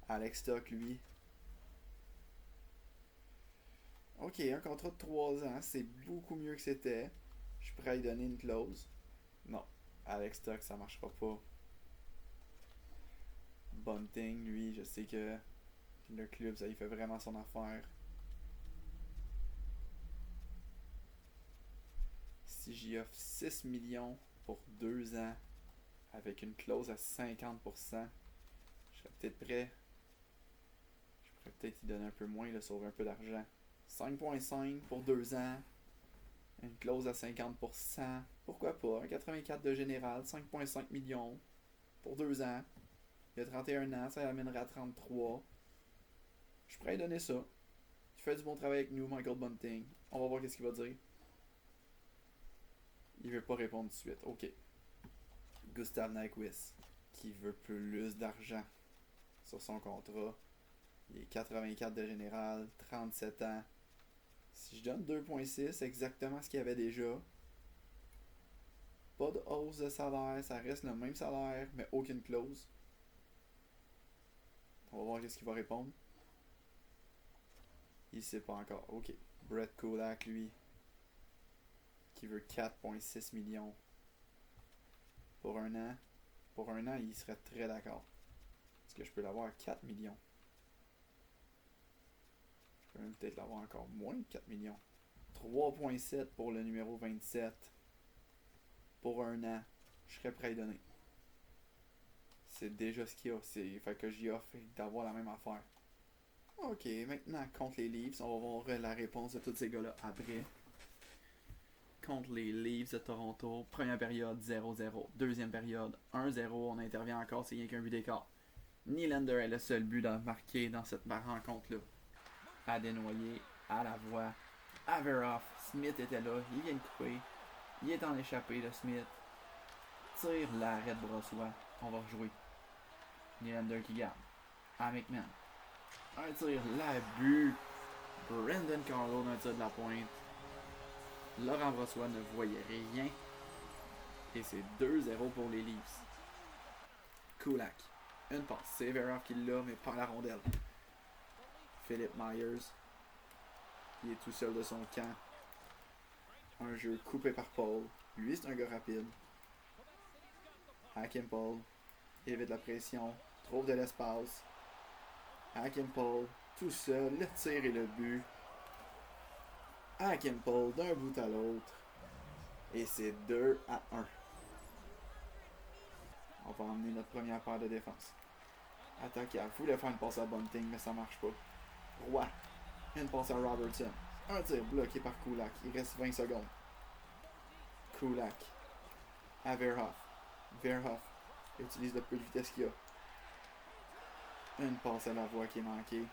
Alex Stock, lui. Ok, un contrat de 3 ans, c'est beaucoup mieux que c'était. Je suis prêt à lui donner une clause. Non, Alex Stock, ça marchera pas. Bunting, lui, je sais que le club, ça y fait vraiment son affaire. Si j'y offre 6 millions pour 2 ans, avec une clause à 50%, je serais peut-être prêt. Je pourrais peut-être y donner un peu moins, là, sauver un peu d'argent. 5.5 pour 2 ans, une clause à 50%, pourquoi pas? Un 84 de général, 5.5 millions pour 2 ans. Il a 31 ans, ça l'amènerait à 33. Je suis prêt à donner ça. Tu fais du bon travail avec nous, Michael Bunting. On va voir qu'est-ce qu'il va dire. Il veut pas répondre tout de suite. Ok. Gustav Nyquist, qui veut plus d'argent sur son contrat. Il est 84 de général, 37 ans. Si je donne 2.6, c'est exactement ce qu'il y avait déjà. Pas de hausse de salaire, ça reste le même salaire, mais aucune clause. On va voir qu'est-ce qu'il va répondre. Il sait pas encore. Ok. Brett Kulak, lui, qui veut 4.6 millions pour un an. Pour un an, il serait très d'accord. Est-ce que je peux l'avoir à 4 millions? Je peux même peut-être l'avoir encore moins de 4 millions. 3.7 pour le numéro 27 pour un an. Je serais prêt à y donner. C'est déjà ce qu'il y a. Fait que j'y offre d'avoir la même affaire. Ok, maintenant contre les Leafs, on va voir la réponse de tous ces gars-là après. Contre les Leafs de Toronto, première période 0-0, deuxième période 1-0, on intervient encore, c'est rien qu'un but d'écart. Nylander est le seul but marqué dans cette rencontre-là. À Desnoyers, à la voix, Averoff, Smith était là, il vient de couper, il est en échappé de Smith. Tire l'arrêt de Brossois, on va rejouer. Nylander qui garde. À McMahon. Un tir, l'abus. Brendan Carlo d'un tir de la pointe. Laurent Brossois ne voyait rien. Et c'est 2-0 pour les Leafs. Kulak. Une passe. C'est Veroff qui l'a, mais pas la rondelle. Philip Myers. Il est tout seul de son camp. Un jeu coupé par Paul. Lui, c'est un gars rapide. Hakim Paul. Évite la pression. Trouve de l'espace. Hakim Paul. Tout seul. Le tir et le but. Hakim Paul d'un bout à l'autre. Et c'est 2-1. On va emmener notre première paire de défense. Attaquant. Voulait faire une passe à Bunting, mais ça marche pas. Roy. Une passe à Robertson. Un tir bloqué par Kulak. Il reste 20 secondes. Kulak. À Verhoff. Verhoff utilise le peu de vitesse qu'il a. Une passe à la voie qui est manquée.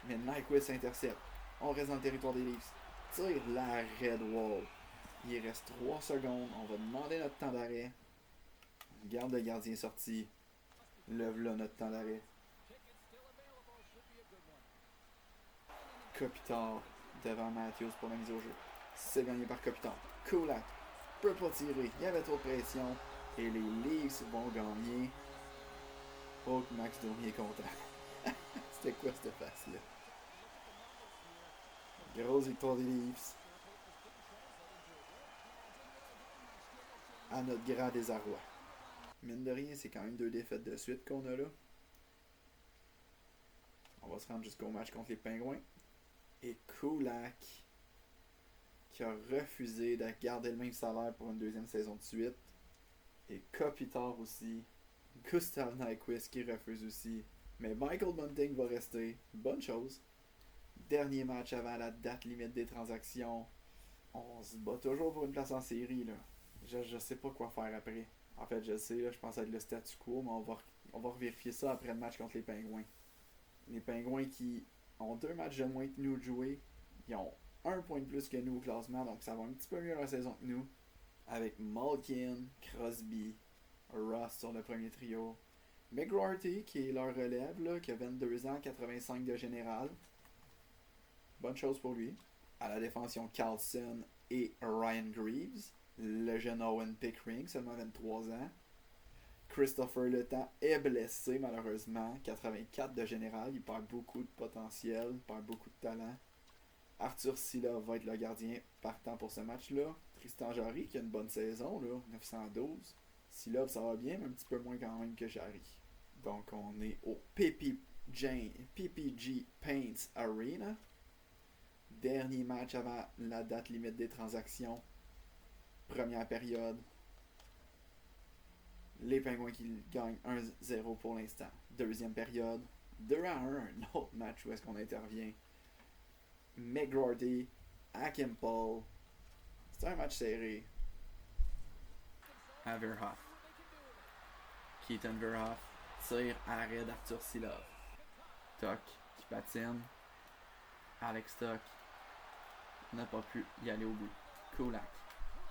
Mais Nyquist intercepte. On reste dans le territoire des Leafs. Tire la red wall. Il reste 3 secondes. On va demander notre temps d'arrêt. Garde le gardien sorti. Lève là notre temps d'arrêt. Kopitar devant Matthews pour la mise au jeu. C'est gagné par Kopitar. Kulak peut pas tirer. Il y avait trop de pression. Et les Leafs vont gagner. Oh, Max Domi est content. C'était quoi cette face-là? Grosse victoire des Leafs. À notre grand désarroi. Mine de rien, c'est quand même 2 défaites de suite qu'on a là. On va se rendre jusqu'au match contre les Pingouins. Et Kulak, qui a refusé de garder le même salaire pour une deuxième saison de suite. Et Kopitar aussi. Gustav Nyquist qui refuse aussi. Mais Michael Bunting va rester. Bonne chose. Dernier match avant la date limite des transactions. On se bat toujours pour une place en série, là. Je sais pas quoi faire après. En fait, je sais, là, je pense être le statu quo, mais on va revérifier ça après le match contre les Pingouins. Les Pingouins qui ont 2 matchs de moins que nous de jouer. Ils ont 1 point de plus que nous au classement, donc ça va un petit peu mieux leur saison que nous. Avec Malkin, Crosby, Ross sur le premier trio. McGroarty, qui est leur relève, là, qui a 22 ans, 85 de général. Bonne chose pour lui. À la défense, ils ont Carlson et Ryan Greaves. Le jeune Owen Pickering, seulement 23 ans. Christopher Le Temps est blessé malheureusement. 84 de général, il perd beaucoup de potentiel, il perd beaucoup de talent. Arthur Silla va être le gardien partant pour ce match-là. Tristan Jarry qui a une bonne saison, là, 912. Silla ça va bien, mais un petit peu moins quand même que Jarry. Donc on est au PPG Paints Arena. Dernier match avant la date limite des transactions. Première période. Les Pingouins qui gagnent 1-0 pour l'instant. Deuxième période. 2-1, un autre match où est-ce qu'on intervient. McGroarty à Kimpel. C'est un match serré. À Verhoff. Keaton Verhoff tire à l'arrêt d'Arthur Silov. Tuck qui patine. Alex Tuck n'a pas pu y aller au bout. Kulak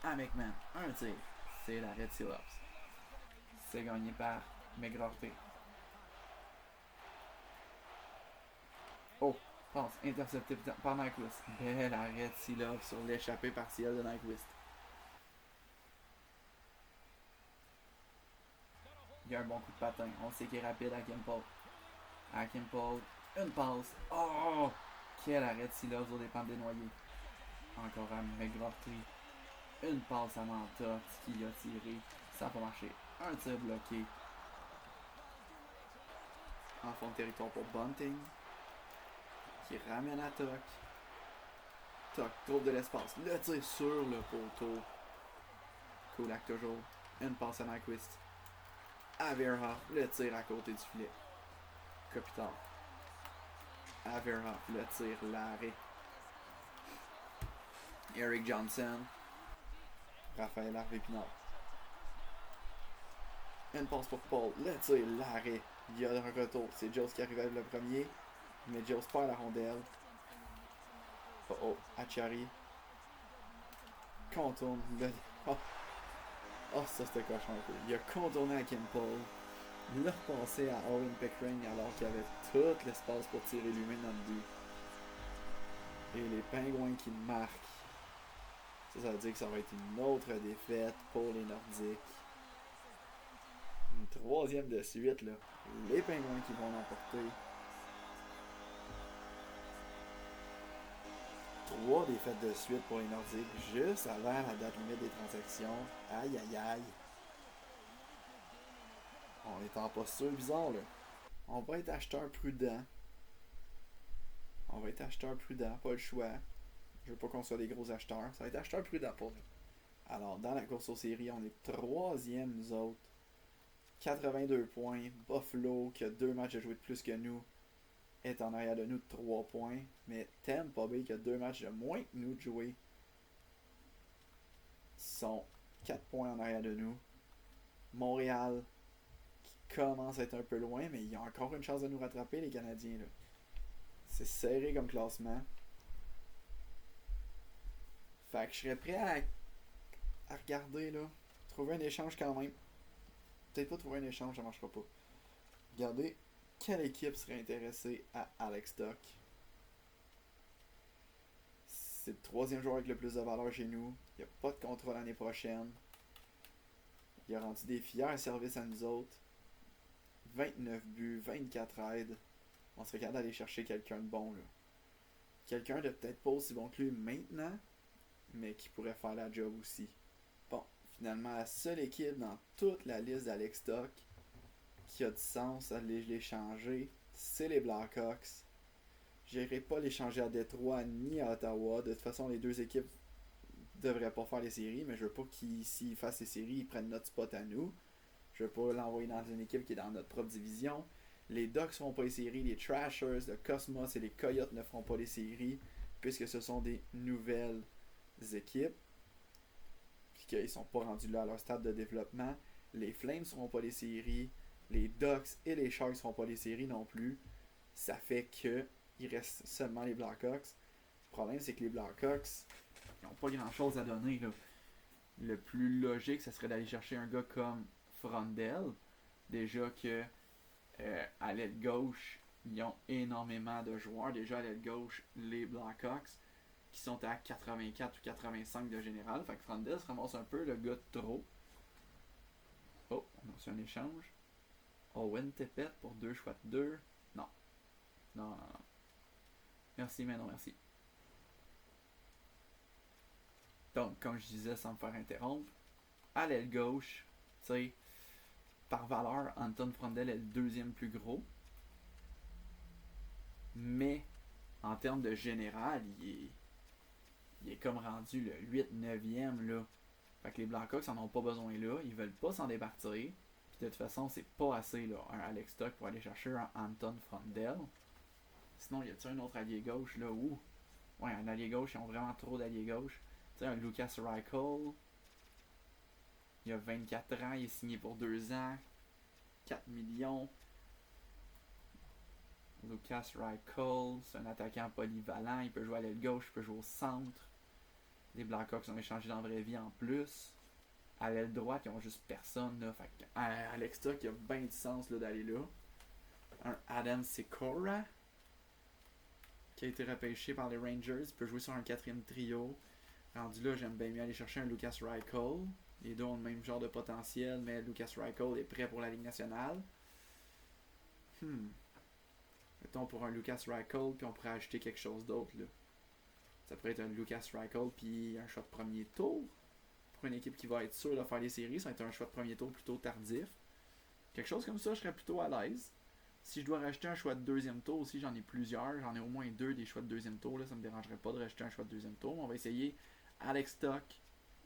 à McMahon. Un tir. C'est l'arrêt de Silov. C'est gagné par McGroarty. Oh, passe intercepté par Nyquist. Bel arrêt de Silov sur l'échappée partielle de Nyquist. Il y a un bon coup de patin. On sait qu'il est rapide à Kimpel. À Kimpel, une passe. Oh! Quel arrêt de Silov aux dépens des noyés. Encore à McGroarty. Une passe à Manta qui a tiré. Ça n'a pas marché. Un tir bloqué. En fond de territoire pour Bunting. Qui ramène à Tuck. Tuck trouve de l'espace. Le tir sur le poteau. Kulak toujours. Une passe à Nyquist. À Verhoff. Le tir à côté du filet. Kopitar. À Verhoff. Le tir l'arrêt. Eric Johnson. Raphaël Harvey-Pinard. Une passe pour Paul. Le tir, l'arrêt. Il y a un retour. C'est Jones qui arrive avec le premier. Mais Jones perd la rondelle. Oh, Acciari. Contourne le... Oh, ça c'était cochon un peu. Il a contourné à Kimpel. Il l'a repassé à Owen Pickering alors qu'il avait tout l'espace pour tirer lui-même dans le but. Et les Pingouins qui marquent. Ça veut dire que ça va être une autre défaite pour les Nordiques. Une troisième de suite, là. Les Pingouins qui vont l'emporter. 3 défaites de suite pour les Nordiques, juste avant la date limite des transactions. Aïe aïe aïe. On est en posture bizarre, là. On va être acheteur prudent. Pas le choix. Je veux pas qu'on soit des gros acheteurs. Ça va être acheteur prudent pour nous. Alors, dans la course aux séries, on est troisième, nous autres. 82 points. Buffalo, qui a 2 matchs à jouer de plus que nous, est en arrière de nous de 3 points. Mais Tampa Bay, qui a 2 matchs de moins que nous de jouer, sont 4 points en arrière de nous. Montréal, qui commence à être un peu loin, mais il y a encore une chance de nous rattraper, les Canadiens, là. C'est serré comme classement. Fait que je serais prêt à regarder, là. Trouver un échange quand même. Peut-être pas trouver un échange, ça marchera pas. Regardez quelle équipe serait intéressée à Alex Tuck. C'est le 3e joueur avec le plus de valeur chez nous. Il n'y a pas de contrat l'année prochaine. Il a rendu des fiers services à nous autres. 29 buts, 24 aides. On serait capable d'aller chercher quelqu'un de bon, là. Quelqu'un de peut-être pas aussi bon que lui maintenant, mais qui pourrait faire la job aussi. Bon, finalement, la seule équipe dans toute la liste d'Alex Tuck qui a du sens à l'échanger, c'est les Blackhawks. Je n'irai pas l'échanger à Détroit ni à Ottawa. De toute façon, les deux équipes devraient pas faire les séries, mais je veux pas s'ils fassent les séries, ils prennent notre spot à nous. Je veux pas l'envoyer dans une équipe qui est dans notre propre division. Les Ducks ne feront pas les séries, les Trashers, le Cosmos et les Coyotes ne feront pas les séries, puisque ce sont des nouvelles équipes, puis qu'ils sont pas rendus là à leur stade de développement. Les Flames ne feront pas les séries, les Ducks et les Sharks ne feront pas les séries non plus. Ça fait que il reste seulement les Blackhawks. Le problème, c'est que les Blackhawks n'ont pas grand-chose à donner, là. Le plus logique, ça serait d'aller chercher un gars comme Frondel. Déjà que à l'aile gauche, ils ont énormément de joueurs. Déjà à l'aile gauche, les Blackhawks. qui sont à 84 ou 85 de général. Fait que Frandel se ramasse un peu le gars de trop. Oh, on a reçu un échange. Owen Tepet pour 2 choix de 2. Non. Non. Merci, mais non, merci. Donc, comme je disais sans me faire interrompre, à l'aile gauche, tu sais, par valeur, Anton Frandel est le deuxième plus gros. Mais, en termes de général, il est comme rendu le 8-9e, là. Fait que les Blackhawks n'en ont pas besoin là. Ils veulent pas s'en départir. Puis de toute façon, c'est pas assez, là, un Alex Tuch pour aller chercher un Anton Frandel. Sinon, y a-t-il un autre allié gauche, là, où? Ouais, un allié gauche, ils ont vraiment trop d'alliés gauche. Tu sais, un Lucas Reichel. Il a 24 ans, il est signé pour 2 ans. 4 millions. Lucas Reichel, c'est un attaquant polyvalent. Il peut jouer à l'aile gauche, il peut jouer au centre. Les Blackhawks ont échangé dans la vraie vie en plus. À l'aile droite, ils ont juste personne. Là. Fait que, Alex Tuch, il a bien du sens là, d'aller là. Un Adam Sikora, qui a été repêché par les Rangers. Il peut jouer sur un 4e trio. Rendu là, j'aime bien mieux aller chercher un Lucas Reichel. Les deux ont le même genre de potentiel, mais Lucas Reichel est prêt pour la Ligue nationale. Mettons pour un Lucas Reichel, puis on pourrait ajouter quelque chose d'autre. Là. Ça pourrait être un Lucas Reichel, puis un choix de premier tour. Pour une équipe qui va être sûre de faire les séries, ça va être un choix de premier tour plutôt tardif. Quelque chose comme ça, je serais plutôt à l'aise. Si je dois rajouter un choix de deuxième tour aussi, j'en ai plusieurs. J'en ai au moins 2 des choix de deuxième tour. Là, ça me dérangerait pas de rajouter un choix de deuxième tour. On va essayer Alex Tuch,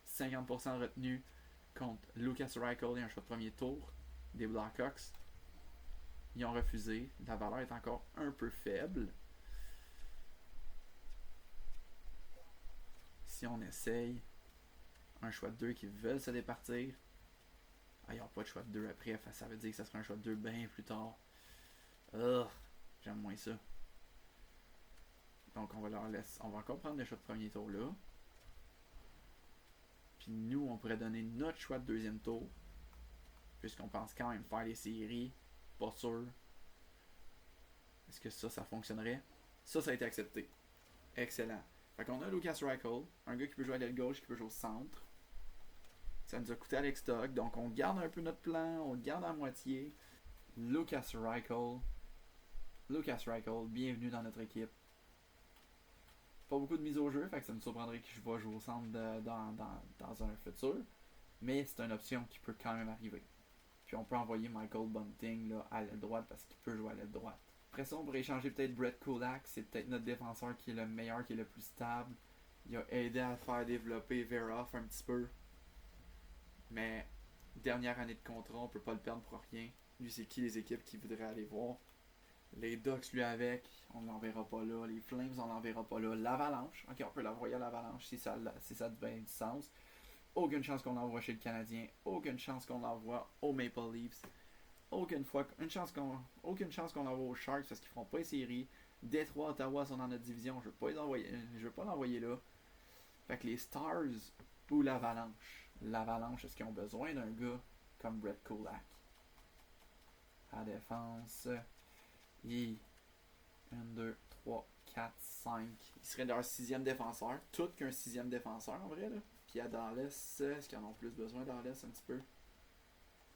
50% retenu, contre Lucas Reichel et un choix de premier tour des Blackhawks. Ils ont refusé. La valeur est encore un peu faible. Si on essaye un choix de 2 qui veulent se départir, ils n'ont pas de choix de 2 après. Ça veut dire que ça sera un choix de 2 bien plus tard. J'aime moins ça. Donc on va leur laisser. On va encore prendre des choix de premier tour là. Puis nous, on pourrait donner notre choix de deuxième tour. Puisqu'on pense quand même faire les séries. Pas sûr. Est-ce que ça fonctionnerait? Ça a été accepté. Excellent. Fait qu'on a Lucas Reichel, un gars qui peut jouer à l'aile gauche, qui peut jouer au centre. Ça nous a coûté Alex Tuch, donc on garde un peu notre plan, on le garde à moitié. Lucas Reichel, bienvenue dans notre équipe. Pas beaucoup de mise au jeu, fait que ça me surprendrait que je vais jouer au centre dans un futur. Mais c'est une option qui peut quand même arriver. Puis on peut envoyer Michael Bunting là, à l'aile droite parce qu'il peut jouer à l'aile droite. Après ça, on pourrait échanger peut-être Brett Kulak. C'est peut-être notre défenseur qui est le meilleur, qui est le plus stable. Il a aidé à faire développer Veroff un petit peu. Mais dernière année de contrat, on peut pas le perdre pour rien. Lui, c'est qui les équipes qui voudraient aller voir? Les Ducks, lui, avec, on l'enverra pas là. Les Flames, on l'enverra pas là. L'Avalanche, ok, on peut l'envoyer à l'Avalanche si ça a bien du sens. Aucune chance qu'on l'envoie chez le Canadien. Aucune chance qu'on l'envoie aux Maple Leafs. Aucune chance qu'on l'envoie aux Sharks parce qu'ils feront pas les séries. Détroit, Ottawa sont dans notre division. Je veux pas l'envoyer là. Fait que les Stars ou l'Avalanche. L'Avalanche, est-ce qu'ils ont besoin d'un gars comme Brett Kulak? À défense. 1, 2, 3, 4, 5. Il serait leur 6e défenseur. Tout qu'un 6e défenseur en vrai là. Puis à Dallas, est-ce qu'ils en ont plus besoin Dallas un petit peu?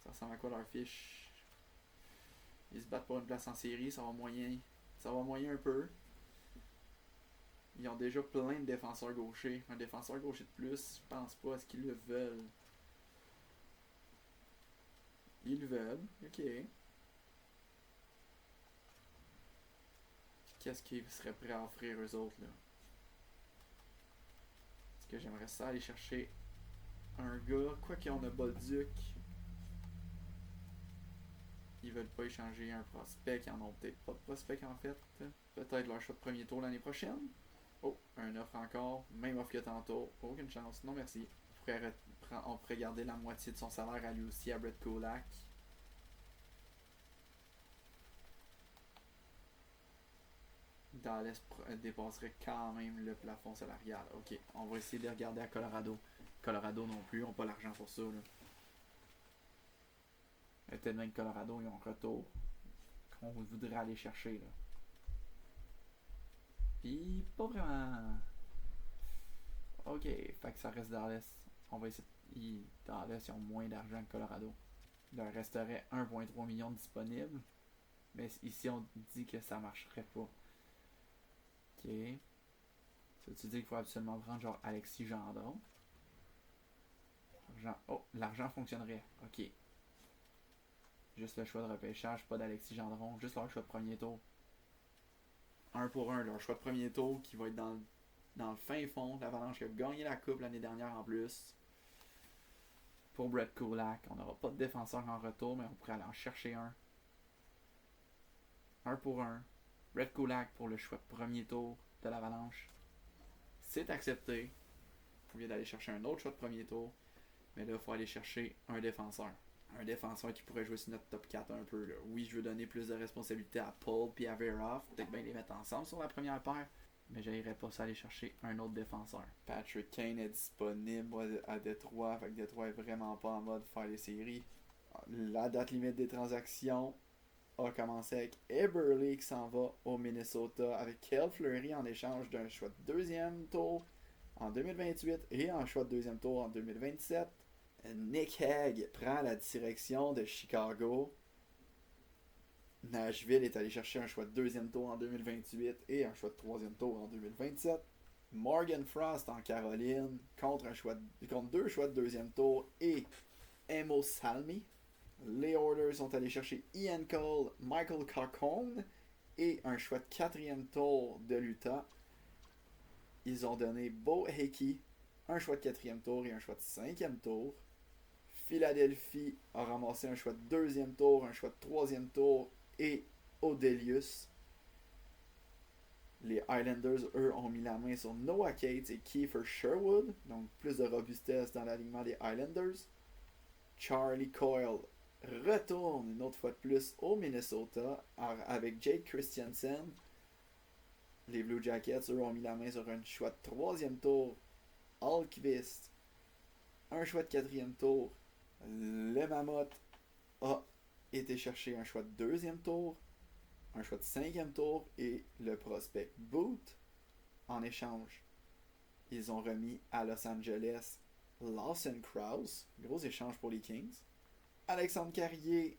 Ça ressemble à quoi leur fiche? Ils se battent pour une place en série, ça va moyen. Ça va moyen un peu. Ils ont déjà plein de défenseurs gauchers. Un défenseur gaucher de plus, je pense pas. Est-ce qu'ils le veulent? Ils le veulent, ok. Qu'est-ce qu'ils seraient prêts à offrir eux autres là? Est-ce que j'aimerais ça aller chercher un gars? Quoi qu'il y en a Bolduc. Ils veulent pas échanger un prospect, ils en ont peut-être pas de prospect en fait. Peut-être leur choix de premier tour l'année prochaine. Oh, un offre encore, même offre que tantôt. Aucune chance, non merci. On pourrait garder la moitié de son salaire à lui aussi à Brett Kulak. Dallas dépasserait quand même le plafond salarial. Ok, on va essayer de regarder à Colorado. Colorado non plus, ils n'ont pas l'argent pour ça. Là. Tellement que Colorado, ils ont un retour qu'on voudrait aller chercher. Là. Puis, pas vraiment. Ok, fait que ça reste Dallas. On va essayer. Dallas, ils ont moins d'argent que Colorado. Il leur resterait 1,3 million disponible. Mais ici, on dit que ça marcherait pas. Ok. Ça veut dire qu'il faut absolument prendre genre Alexis Gendron. L'argent fonctionnerait. Ok. Juste le choix de repêchage, pas d'Alexis Gendron. Juste leur choix de premier tour. 1 pour 1, leur choix de premier tour qui va être dans le fin fond de l'Avalanche qui a gagné la coupe l'année dernière en plus. Pour Brett Kulak, on n'aura pas de défenseur en retour, mais on pourrait aller en chercher un. 1 pour 1. Brett Kulak pour le choix de premier tour de l'Avalanche. C'est accepté. Au lieu d'aller chercher un autre choix de premier tour. Mais là, il faut aller chercher un défenseur. Un défenseur qui pourrait jouer sur notre top 4 un peu. Là. Oui, je veux donner plus de responsabilité à Paul et à Verhoff. Peut-être bien les mettre ensemble sur la première paire. Mais j'irais pas ça aller chercher un autre défenseur. Patrick Kane est disponible à Détroit. Fait que Détroit est vraiment pas en mode faire les séries. La date limite des transactions a commencé avec Eberle qui s'en va au Minnesota avec Kel Fleury en échange d'un choix de deuxième tour en 2028 et un choix de deuxième tour en 2027. Nick Hague prend la direction de Chicago. Nashville est allé chercher un choix de deuxième tour en 2028 et un choix de troisième tour en 2027. Morgan Frost en Caroline contre deux choix de deuxième tour et Emo Salmi. Les Oilers sont allés chercher Ian Cole, Michael Cocone et un choix de quatrième tour de l'Utah. Ils ont donné Bo Hickey, un choix de quatrième tour et un choix de cinquième tour. Philadelphie a ramassé un choix de deuxième tour, un choix de troisième tour et Odelius. Les Islanders, eux, ont mis la main sur Noah Cates et Kiefer Sherwood, donc plus de robustesse dans l'alignement des Islanders. Charlie Coyle retourne une autre fois de plus au Minnesota avec Jake Christiansen. Les Blue Jackets, eux, ont mis la main sur un choix de troisième tour, Alkvist. Un choix de quatrième tour, le Mammoth a été chercher un choix de deuxième tour, un choix de cinquième tour et le prospect Boot. En échange, ils ont remis à Los Angeles Lawson Krause. Gros échange pour les Kings. Alexandre Carrier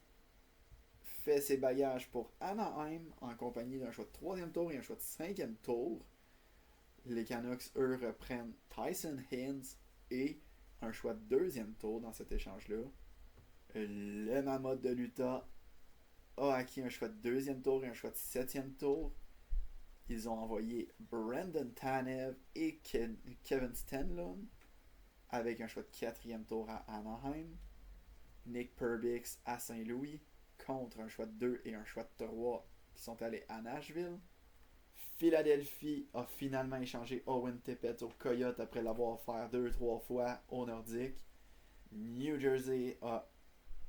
fait ses bagages pour Anaheim en compagnie d'un choix de troisième tour et un choix de cinquième tour. Les Canucks, eux, reprennent Tyson Haynes et un choix de deuxième tour dans cet échange-là. Le Mammoth de l'Utah a acquis un choix de deuxième tour et un choix de septième tour. Ils ont envoyé Brendan Tanev et Kevin Stenlund avec un choix de quatrième tour à Anaheim. Nick Perbix à Saint-Louis contre un choix de 2 et un choix de 3 qui sont allés à Nashville. Philadelphie a finalement échangé Owen Tippett au Coyote après l'avoir offert 2-3 fois au Nordique. New Jersey a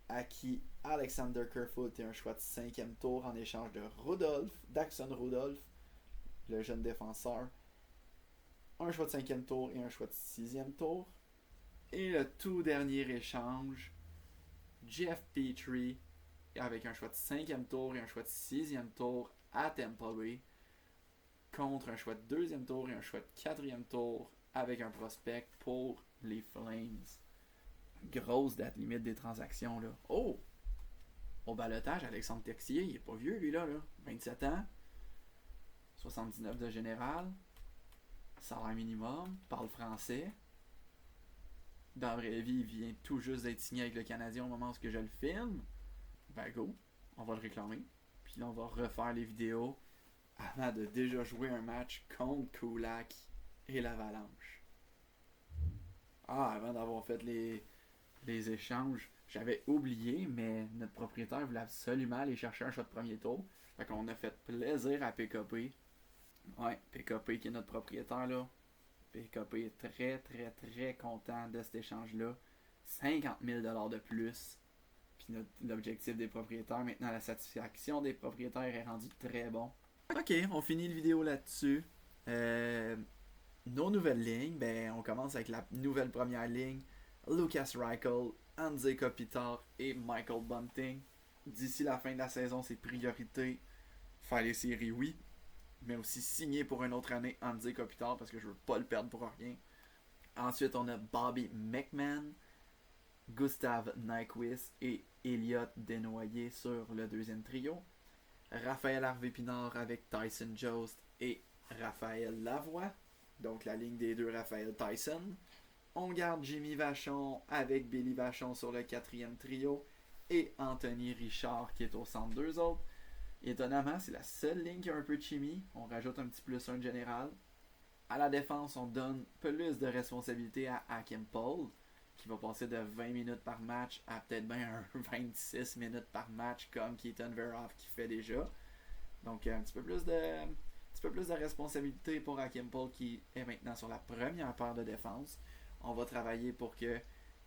acquis Alexander Kerfoot et un choix de 5e tour en échange de Daxon Rudolph, le jeune défenseur. Un choix de 5e tour et un choix de 6e tour. Et le tout dernier échange, Jeff Petrie avec un choix de 5e tour et un choix de 6e tour à Tampa Bay contre un choix de 2e tour et un choix de 4e tour avec un prospect pour les Flames. Grosse date limite des transactions là. Oh! Au balotage, Alexandre Texier, il est pas vieux lui là. 27 ans, 79 de général, salaire minimum, parle français. Dans la vraie vie, il vient tout juste d'être signé avec le Canadien au moment où je le filme. Ben go, on va le réclamer. Puis là, on va refaire les vidéos avant de déjà jouer un match contre Kulak et l'Avalanche. Avant d'avoir fait les échanges, j'avais oublié, mais notre propriétaire voulait absolument aller chercher un choix de premier tour. Fait qu'on a fait plaisir à PKP. Ouais, PKP qui est notre propriétaire là. PKP est très très très content de cet échange-là. 50 000 $ de plus. Puis l'objectif des propriétaires, maintenant la satisfaction des propriétaires est rendue très bon. Ok, on finit la vidéo là-dessus. Nos nouvelles lignes, ben on commence avec la nouvelle première ligne. Lucas Reichel, Anze Kopitar et Michael Bunting. D'ici la fin de la saison, c'est priorité. Faire les séries, oui. Mais aussi signer pour une autre année Anze Kopitar parce que je veux pas le perdre pour rien. Ensuite, on a Bobby McMahon, Gustav Nyquist et Elliot Desnoyers sur le deuxième trio. Raphaël Harvey-Pinard avec Tyson Jost et Raphaël Lavoie. Donc la ligne des deux Raphaël Tyson. On garde Jimmy Vachon avec Billy Vachon sur le quatrième trio et Anthony Richard qui est au centre d'eux autres. Étonnamment, c'est la seule ligne qui a un peu de chimie. On rajoute un petit plus un général. À la défense, on donne plus de responsabilité à Hakim Paul, qui va passer de 20 minutes par match à peut-être bien un 26 minutes par match comme Keaton Verhoff qui fait déjà. Donc un petit peu plus de responsabilité pour Hakim Paul qui est maintenant sur la première paire de défense. On va travailler pour que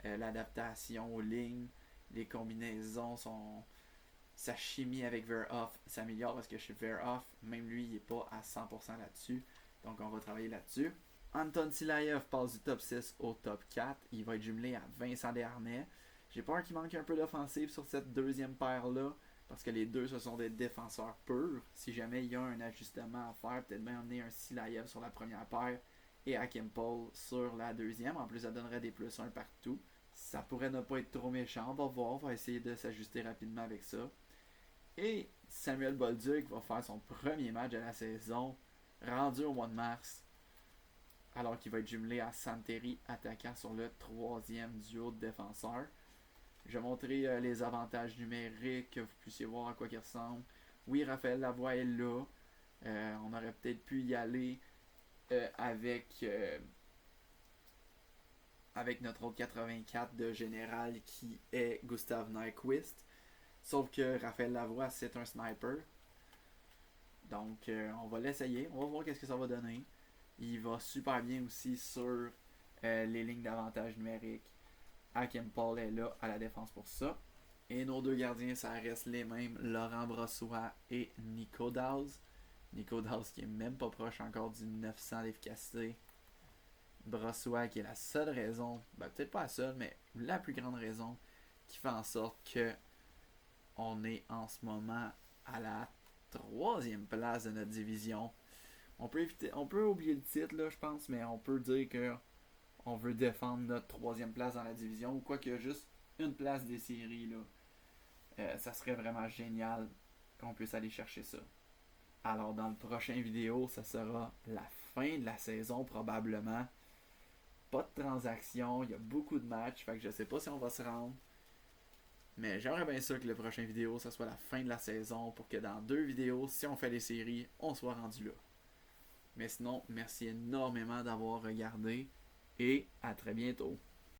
l'adaptation aux lignes, les combinaisons, sa chimie avec Verhoff s'améliore parce que chez Verhoff, même lui, il n'est pas à 100% là-dessus. Donc on va travailler là-dessus. Anton Silaev passe du top 6 au top 4. Il va être jumelé à Vincent Desharnais. J'ai peur qu'il manque un peu d'offensive sur cette deuxième paire-là, parce que les deux, ce sont des défenseurs purs. Si jamais il y a un ajustement à faire, peut-être bien emmener un Silaev sur la première paire et Hakim Paul sur la deuxième. En plus, ça donnerait des plus 1 partout. Ça pourrait ne pas être trop méchant. On va voir. On va essayer de s'ajuster rapidement avec ça. Et Samuel Bolduc va faire son premier match de la saison, rendu au mois de mars, alors qu'il va être jumelé à Santeri attaquant sur le troisième duo de défenseurs. Je vais montrer les avantages numériques, que vous puissiez voir à quoi il ressemble. Oui, Raphaël Lavoie est là. On aurait peut-être pu y aller avec notre autre 84 de général qui est Gustav Nyquist. Sauf que Raphaël Lavoie, c'est un sniper. Donc, on va l'essayer. On va voir qu'est-ce que ça va donner. Il va super bien aussi sur les lignes d'avantage numérique. Hakim Paul est là à la défense pour ça. Et nos deux gardiens, ça reste les mêmes, Laurent Brossoit et Nico Dawes. Nico Dawes qui est même pas proche encore du 900 d'efficacité. Brossoit qui est la seule raison, peut-être pas la seule, mais la plus grande raison qui fait en sorte que on est en ce moment à la troisième place de notre division. On peut oublier le titre là, je pense, mais on peut dire que on veut défendre notre troisième place dans la division, ou quoi qu'il y a juste une place des séries là. Ça serait vraiment génial qu'on puisse aller chercher ça. Alors dans le prochain vidéo, ça sera la fin de la saison probablement. Pas de transaction, il y a beaucoup de matchs, fait que je sais pas si on va se rendre. Mais j'aimerais bien ça que le prochain vidéo, ça soit la fin de la saison pour que dans 2 vidéos, si on fait les séries, on soit rendu là. Mais sinon, merci énormément d'avoir regardé et à très bientôt.